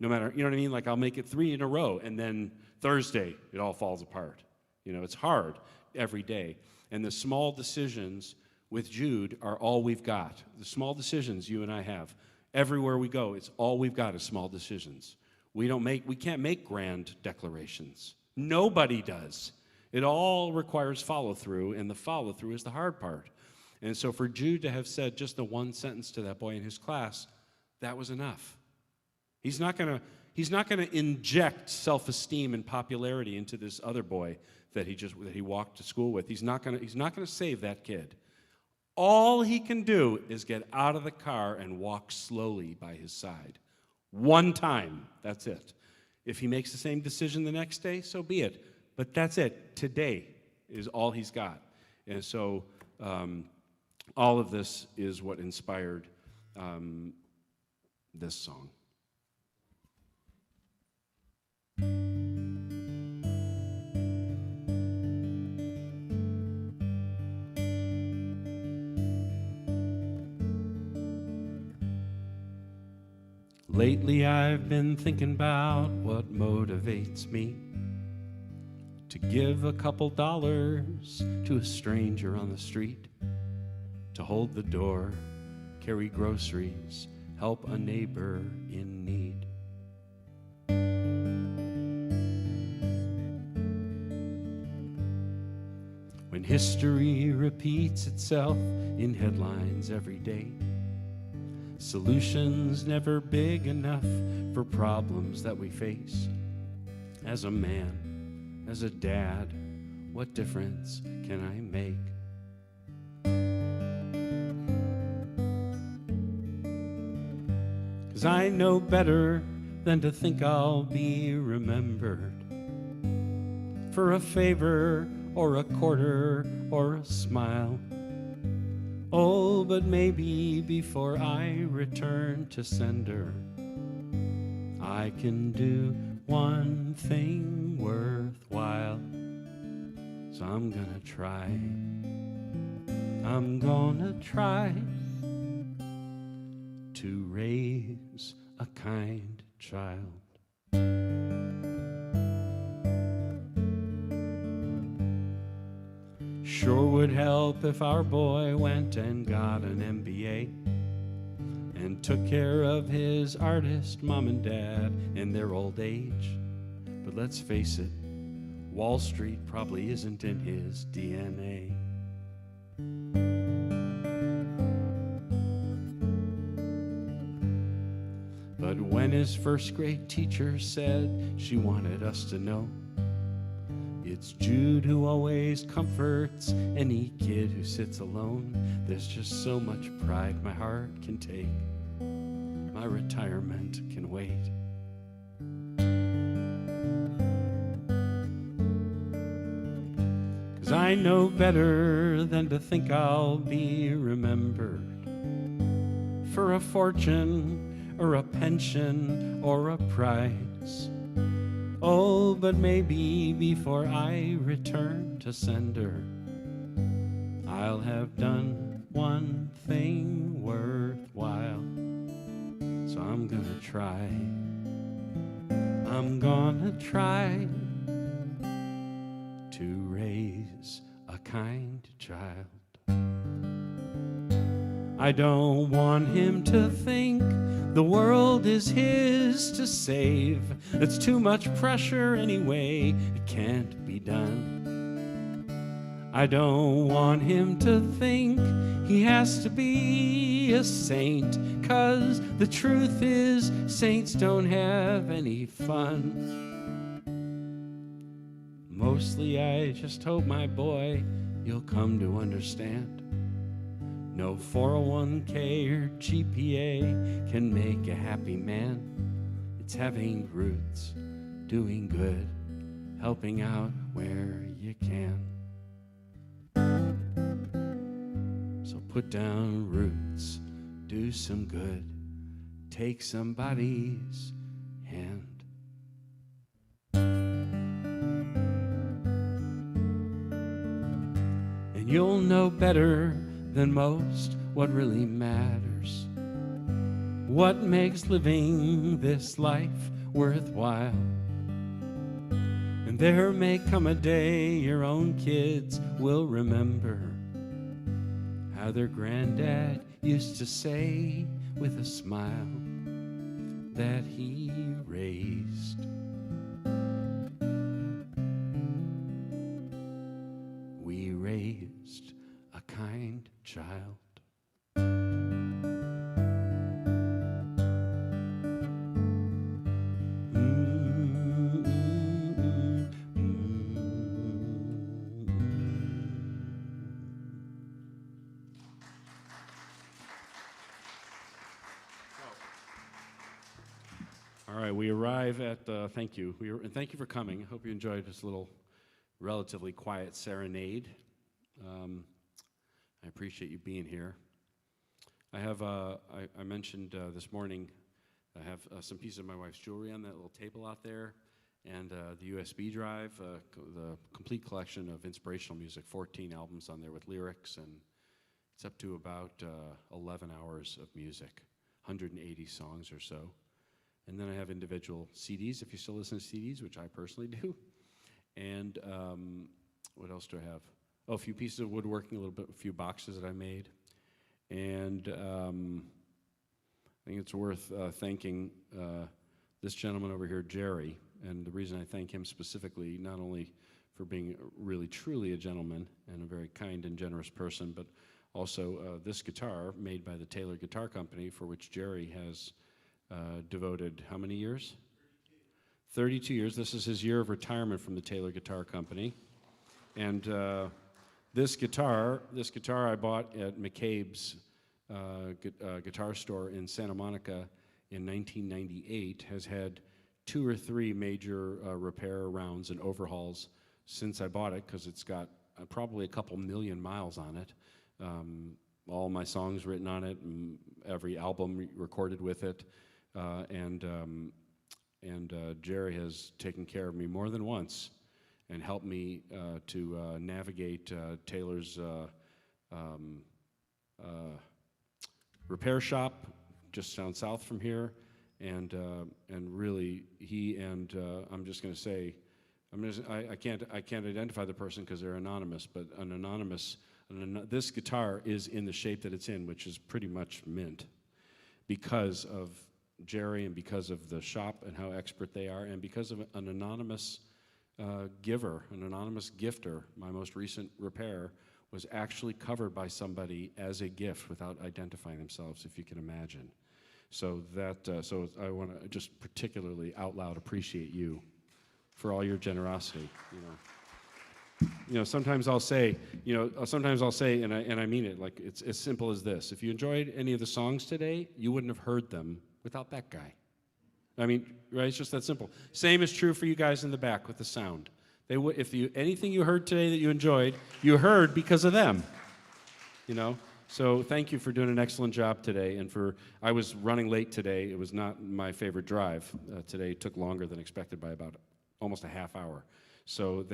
No matter, you know what I mean? Like I'll make it 3 in a row, and then Thursday it all falls apart. It's hard every day. And the small decisions with Jude are all we've got. The small decisions you and I have. Everywhere we go, it's all we've got is small decisions. We can't make grand declarations. Nobody does. It all requires follow-through, and the follow-through is the hard part. And so for Jude to have said just the one sentence to that boy in his class, that was enough. He's not going to inject self-esteem and popularity into this other boy that he walked to school with. He's not going to save that kid. All he can do is get out of the car and walk slowly by his side. One time, that's it. If he makes the same decision the next day, so be it. But that's it. Today is all he's got. And so all of this is what inspired this song. Lately I've been thinking about what motivates me to give a couple dollars to a stranger on the street, to hold the door, carry groceries, help a neighbor in need. When history repeats itself in headlines every day, solutions never big enough for problems that we face. As a man, as a dad, what difference can I make? 'Cause I know better than to think I'll be remembered for a favor or a quarter or a smile. Oh, but maybe before I return to sender, I can do one thing worthwhile. So I'm gonna try to raise a kind child. Sure would help if our boy went and got an MBA and took care of his artist mom and dad in their old age. But let's face it, Wall Street probably isn't in his DNA. But when his first grade teacher said she wanted us to know, it's Jude who always comforts any kid who sits alone. There's just so much pride my heart can take. My retirement can wait. 'Cause I know better than to think I'll be remembered for a fortune or a pension or a prize. Oh, but maybe before I return to sender, I'll have done one thing worthwhile. So I'm gonna try to raise a kind child. I don't want him to think the world is his to save. It's too much pressure anyway, it can't be done. I don't want him to think he has to be a saint, 'cause the truth is saints don't have any fun. Mostly I just hope, my boy, you'll come to understand. No 401k or GPA can make a happy man. It's having roots, doing good, helping out where you can. So put down roots, do some good, take somebody's hand. And you'll know better than most what really matters, what makes living this life worthwhile. And there may come a day your own kids will remember how their granddad used to say with a smile that he raised. We raised a kind child. All right, we arrive at, thank you. And thank you for coming. I hope you enjoyed this little relatively quiet serenade. I appreciate you being here. I have, I mentioned this morning, I have some pieces of my wife's jewelry on that little table out there, and the USB drive, the complete collection of inspirational music, 14 albums on there with lyrics, and it's up to about 11 hours of music, 180 songs or so. And then I have individual CDs, if you still listen to CDs, which I personally do. And what else do I have? Oh, a few pieces of woodworking, a few boxes that I made. And I think it's worth thanking this gentleman over here, Jerry. And the reason I thank him specifically, not only for being really truly a gentleman and a very kind and generous person, but also this guitar made by the Taylor Guitar Company, for which Jerry has devoted how many years? 32 years. This is his year of retirement from the Taylor Guitar Company. And this guitar I bought at McCabe's guitar store in Santa Monica in 1998, has had 2 or 3 major repair rounds and overhauls since I bought it, because it's got probably a couple million miles on it. All my songs written on it, and every album recorded with it. Jerry has taken care of me more than once and helped me to navigate Taylor's repair shop just down south from here, and really he and I'm just going to say, I can't identify the person because they're anonymous, but this guitar is in the shape that it's in, which is pretty much mint, because of Jerry and because of the shop and how expert they are, and because of an anonymous giver, an anonymous gifter. My most recent repair was actually covered by somebody as a gift without identifying themselves, if you can imagine. So so I want to just particularly out loud appreciate you for all your generosity. You know, sometimes I'll say, and I mean it, like it's as simple as this: if you enjoyed any of the songs today, you wouldn't have heard them without that guy. I mean, right? It's just that simple. Same is true for you guys in the back with the sound. Anything you heard today that you enjoyed, you heard because of them. You know. So thank you for doing an excellent job today. I was running late today. It was not my favorite drive today. It took longer than expected by about almost a half hour. So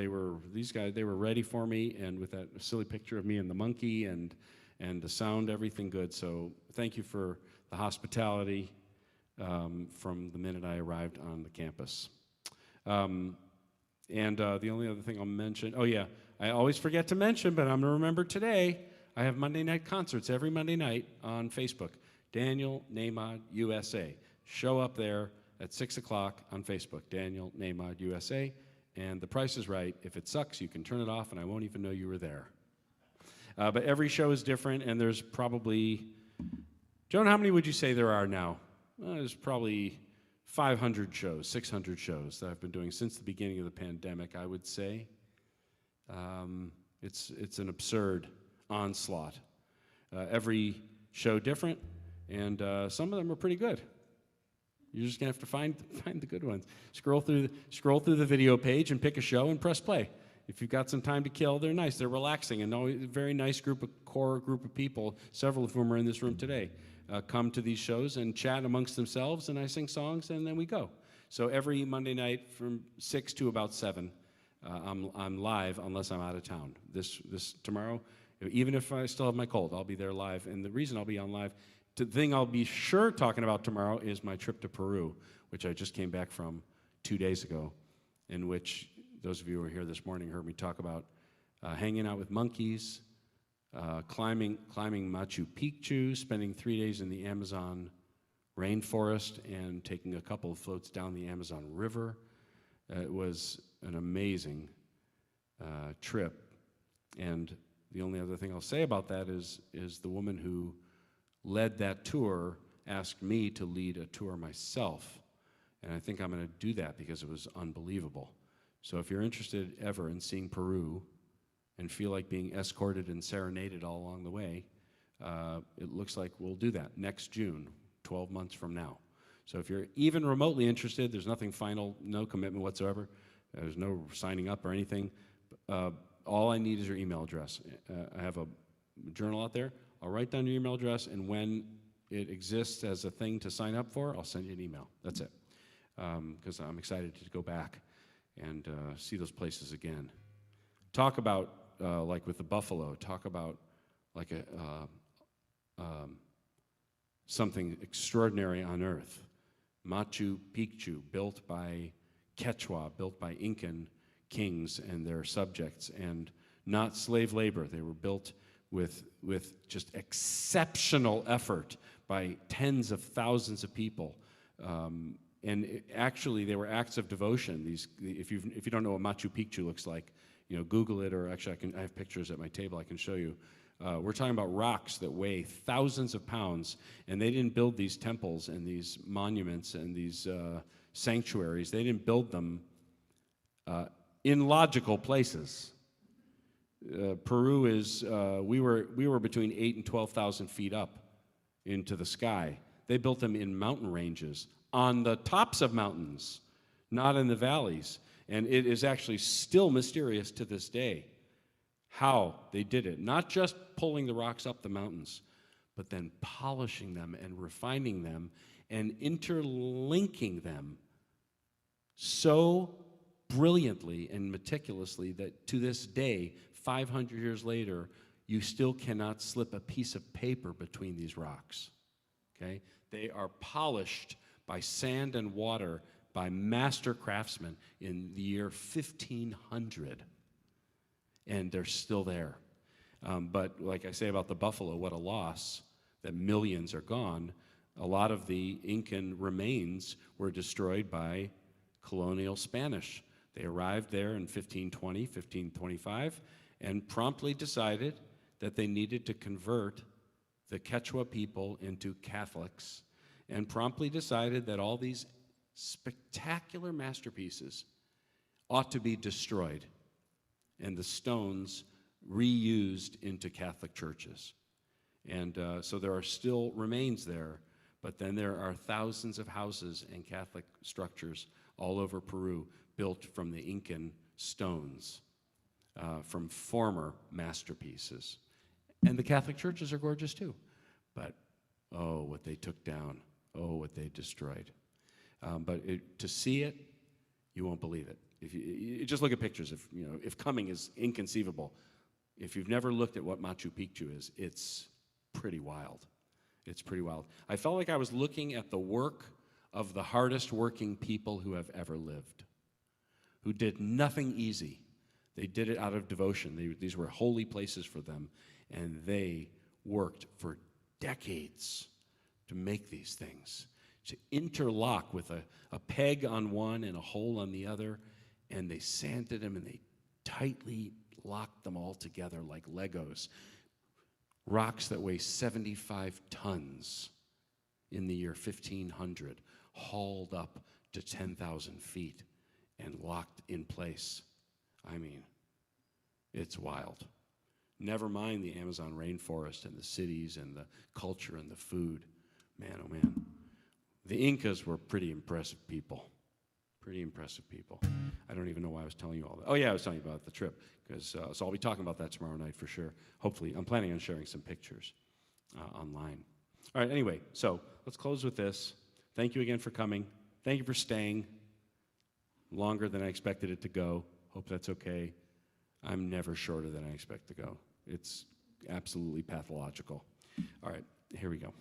these guys were ready for me, and with that silly picture of me and the monkey and the sound, everything good. So thank you for the hospitality from the minute I arrived on the campus. And the only other thing I'll mention, oh yeah, I always forget to mention, but I'm going to remember today, I have Monday night concerts every Monday night on Facebook. Daniel Nahmod USA. Show up there at 6 o'clock on Facebook, Daniel Nahmod USA. And the price is right. If it sucks, you can turn it off and I won't even know you were there. But every show is different, and there's probably, Joan, how many would you say there are now? There's probably 500 shows, 600 shows that I've been doing since the beginning of the pandemic, I would say. It's an absurd onslaught. Every show different, and some of them are pretty good. You're just gonna have to find the good ones. Scroll through the video page and pick a show and press play. If you've got some time to kill, they're nice. They're relaxing, and always a very nice core group of people, several of whom are in this room today, come to these shows and chat amongst themselves, and I sing songs, and then we go. So every Monday night from 6 to about 7, I'm live unless I'm out of town. This tomorrow, even if I still have my cold, I'll be there live. And the reason I'll be on live, the thing I'll be sure talking about tomorrow is my trip to Peru, which I just came back from 2 days ago, in which those of you who were here this morning heard me talk about hanging out with monkeys, climbing Machu Picchu, spending 3 days in the Amazon rainforest, and taking a couple of floats down the Amazon River. It was an amazing trip. And the only other thing I'll say about that is the woman who led that tour asked me to lead a tour myself. And I think I'm going to do that because it was unbelievable. So if you're interested ever in seeing Peru and feel like being escorted and serenaded all along the way, it looks like we'll do that next June, 12 months from now. So if you're even remotely interested, there's nothing final, no commitment whatsoever. There's no signing up or anything. All I need is your email address. I have a journal out there. I'll write down your email address, and when it exists as a thing to sign up for, I'll send you an email. That's it. Because I'm excited to go back and see those places again. Talk about, like with the buffalo, talk about like something extraordinary on earth. Machu Picchu, built by Quechua, built by Incan kings and their subjects, and not slave labor. They were built with just exceptional effort by tens of thousands of people. Actually, they were acts of devotion. If you don't know what Machu Picchu looks like, Google it, or actually I have pictures at my table I can show you. We're talking about rocks that weigh thousands of pounds, and they didn't build these temples and these monuments and these sanctuaries. They didn't build them in logical places. Peru is, we were between 8,000 and 12,000 feet up into the sky. They built them in mountain ranges, on the tops of mountains, not in the valleys. And it is actually still mysterious to this day how they did it. Not just pulling the rocks up the mountains, but then polishing them and refining them and interlinking them so brilliantly and meticulously that to this day, 500 years later, you still cannot slip a piece of paper between these rocks. Okay? They are polished by sand and water by master craftsmen in the year 1500. And they're still there. But like I say about the buffalo, what a loss that millions are gone. A lot of the Incan remains were destroyed by colonial Spanish. They arrived there in 1520, 1525, and promptly decided that they needed to convert the Quechua people into Catholics, and promptly decided that all these spectacular masterpieces ought to be destroyed and the stones reused into Catholic churches. And so there are still remains there, but then there are thousands of houses and Catholic structures all over Peru built from the Incan stones, from former masterpieces. And the Catholic churches are gorgeous too, but oh, what they took down, oh, what they destroyed. But to see it, you won't believe it. If you just look at pictures, if coming is inconceivable, if you've never looked at what Machu Picchu is, it's pretty wild. It's pretty wild. I felt like I was looking at the work of the hardest working people who have ever lived, who did nothing easy. They did it out of devotion. These were holy places for them, and they worked for decades to make these things, to interlock with a peg on one and a hole on the other, and they sanded them and they tightly locked them all together like Legos. Rocks that weigh 75 tons in the year 1500, hauled up to 10,000 feet and locked in place. I mean, it's wild. Never mind the Amazon rainforest and the cities and the culture and the food. Man, oh man. The Incas were pretty impressive people. Pretty impressive people. I don't even know why I was telling you all that. Oh yeah, I was telling you about the trip, because so I'll be talking about that tomorrow night for sure. Hopefully, I'm planning on sharing some pictures online. All right, anyway, so let's close with this. Thank you again for coming. Thank you for staying longer than I expected it to go. Hope that's okay. I'm never shorter than I expect to go. It's absolutely pathological. All right, here we go.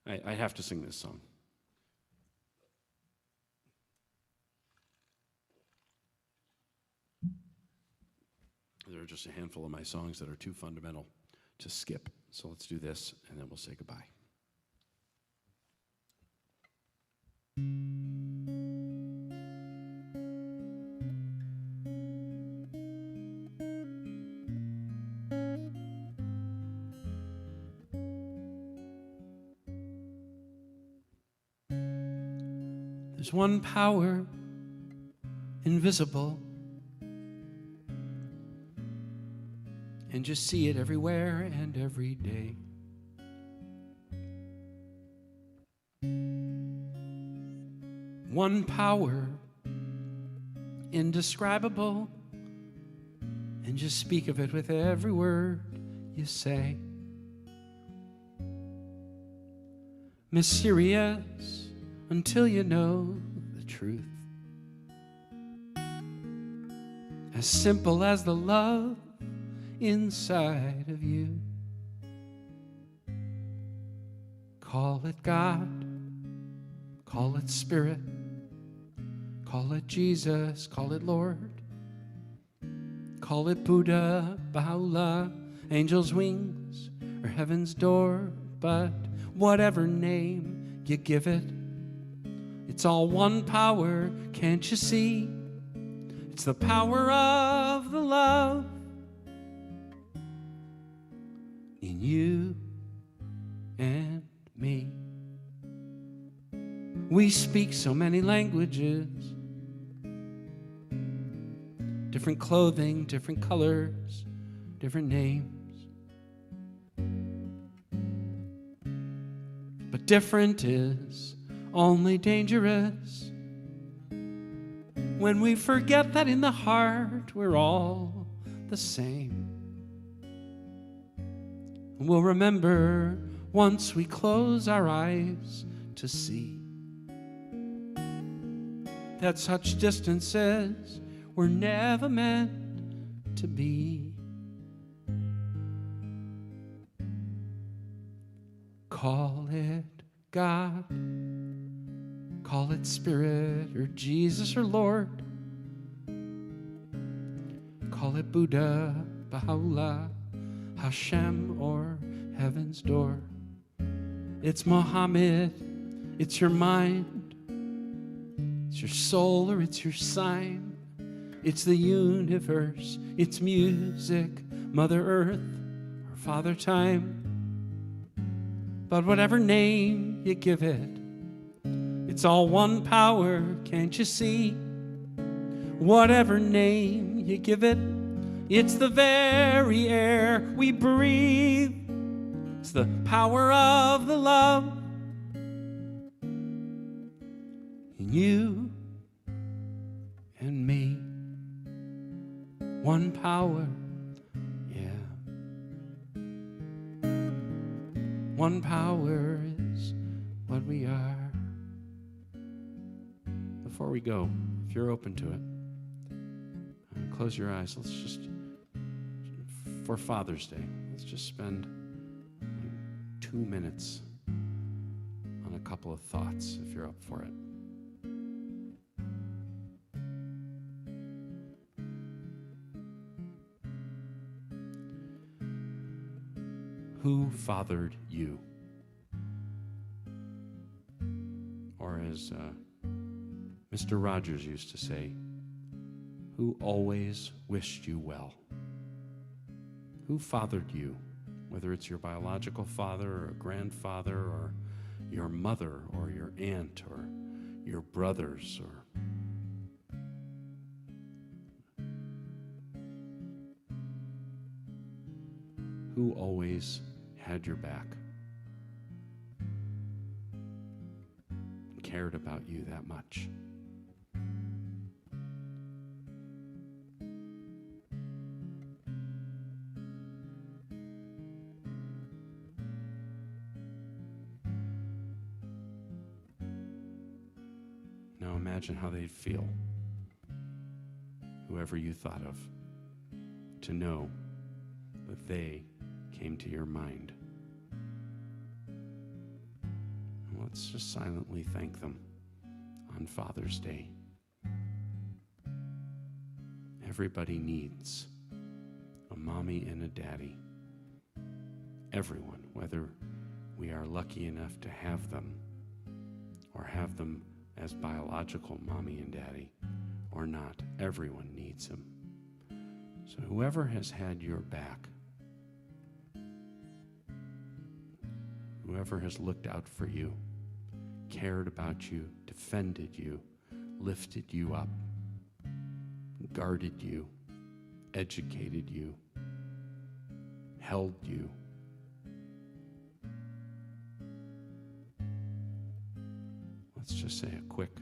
I have to sing this song. There are just a handful of my songs that are too fundamental to skip. So let's do this, and then we'll say goodbye. There's one power, invisible, and just see it everywhere and every day. One power, indescribable, and just speak of it with every word you say. Mysterious until you know the truth. As simple as the love inside of you. Call it God, call it Spirit, call it Jesus, call it Lord, call it Buddha, Baha'u'llah, angel's wings, or heaven's door. But whatever name you give it, it's all one power, can't you see? It's the power of the love in you and me. We speak so many languages, different clothing, different colors, different names. But different is only dangerous when we forget that in the heart we're all the same. We'll remember once we close our eyes to see that such distances were never meant to be. Call it God, call it Spirit, or Jesus, or Lord. Call it Buddha, Baha'u'llah, Hashem, or heaven's door. It's Muhammad, it's your mind, it's your soul, or it's your sign. It's the universe, it's music, Mother Earth, or Father Time. But whatever name you give it, it's all one power, can't you see? Whatever name you give it, it's the very air we breathe. It's the power of the love in you and me. One power, yeah. One power is what we are. Before we go, if you're open to it, close your eyes. Let's just, for Father's Day, let's just spend 2 minutes on a couple of thoughts, if you're up for it. who fathered you? Or as Mr. Rogers used to say, who always wished you well? Who fathered you? Whether it's your biological father or a grandfather or your mother or your aunt or your brothers or who always had your back, cared about you that much. Now imagine how they'd feel, whoever you thought of, to know that they came to your mind. And let's just silently thank them on Father's Day. Everybody needs a mommy and a daddy. Everyone, whether we are lucky enough to have them or have them as biological mommy and daddy or not, everyone needs them. So whoever has had your back, whoever has looked out for you, cared about you, defended you, lifted you up, guarded you, educated you, held you, let's just say a quick,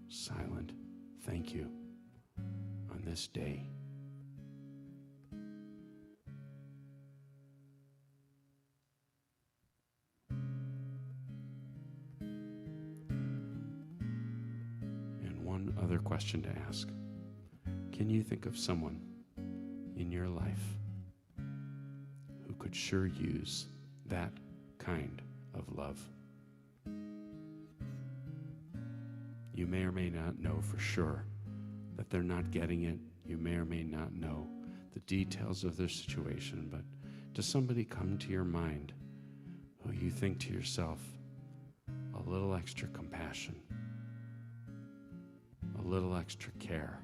silent thank you on this day. And one other question to ask. Can you think of someone in your life who could sure use that kind of love? You may or may not know for sure that they're not getting it. You may or may not know the details of their situation, but does somebody come to your mind who you think to yourself, a little extra compassion, a little extra care,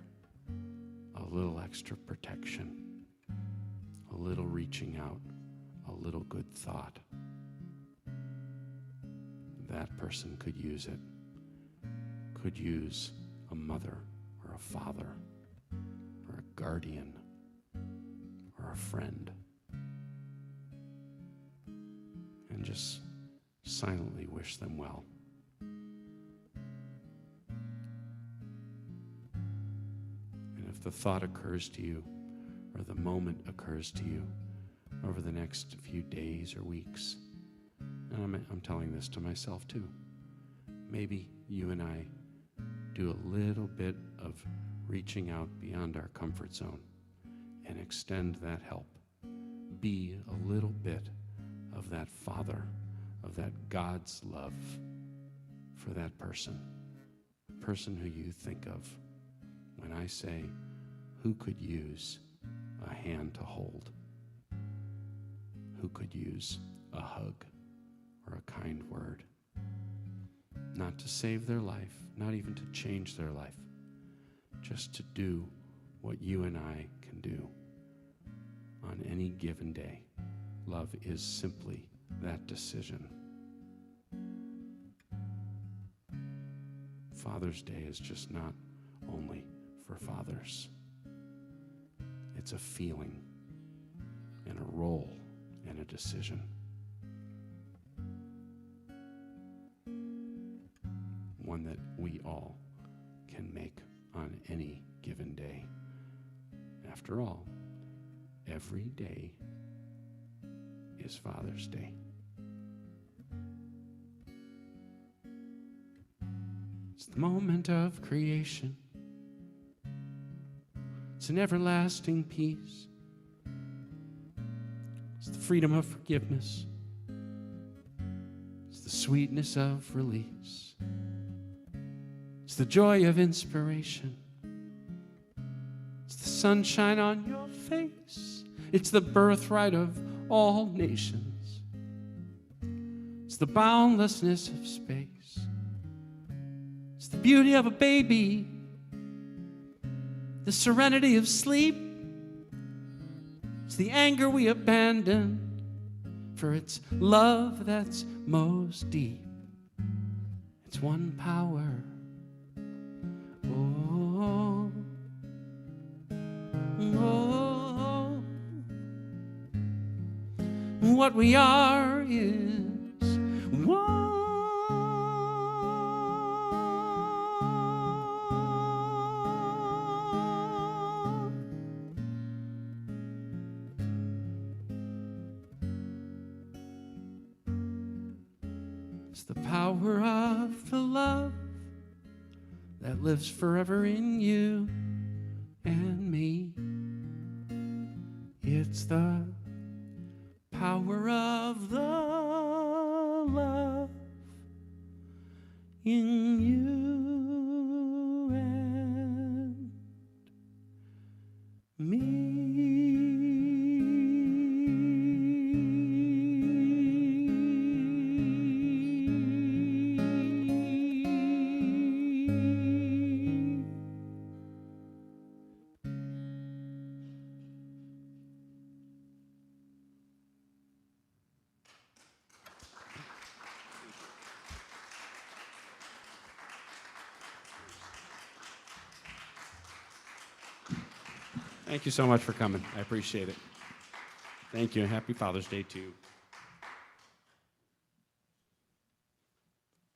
a little extra protection, a little reaching out, a little good thought? That person could use it. Could use a mother or a father or a guardian or a friend. And just silently wish them well. And if the thought occurs to you or the moment occurs to you over the next few days or weeks, and I'm telling this to myself too, maybe you and I do a little bit of reaching out beyond our comfort zone and extend that help. Be a little bit of that father, of that God's love for that person who you think of when I say, who could use a hand to hold? Who could use a hug or a kind word? Not to save their life, not even to change their life, just to do what you and I can do on any given day. Love is simply that decision. Father's Day is just not only for fathers. It's a feeling and a role and a decision. One that we all can make on any given day. After all, every day is Father's Day. It's the moment of creation. It's an everlasting peace. It's the freedom of forgiveness. It's the sweetness of release. It's the joy of inspiration. It's the sunshine on your face. It's the birthright of all nations. It's the boundlessness of space. It's the beauty of a baby, the serenity of sleep. It's the anger we abandon for its love that's most deep. It's one power. Oh, oh, what we are is one. It's the power of the love that lives forever in you and me. It's the power of the love in you and me. Thank you so much for coming. I appreciate it. Thank you, and happy Father's Day to you.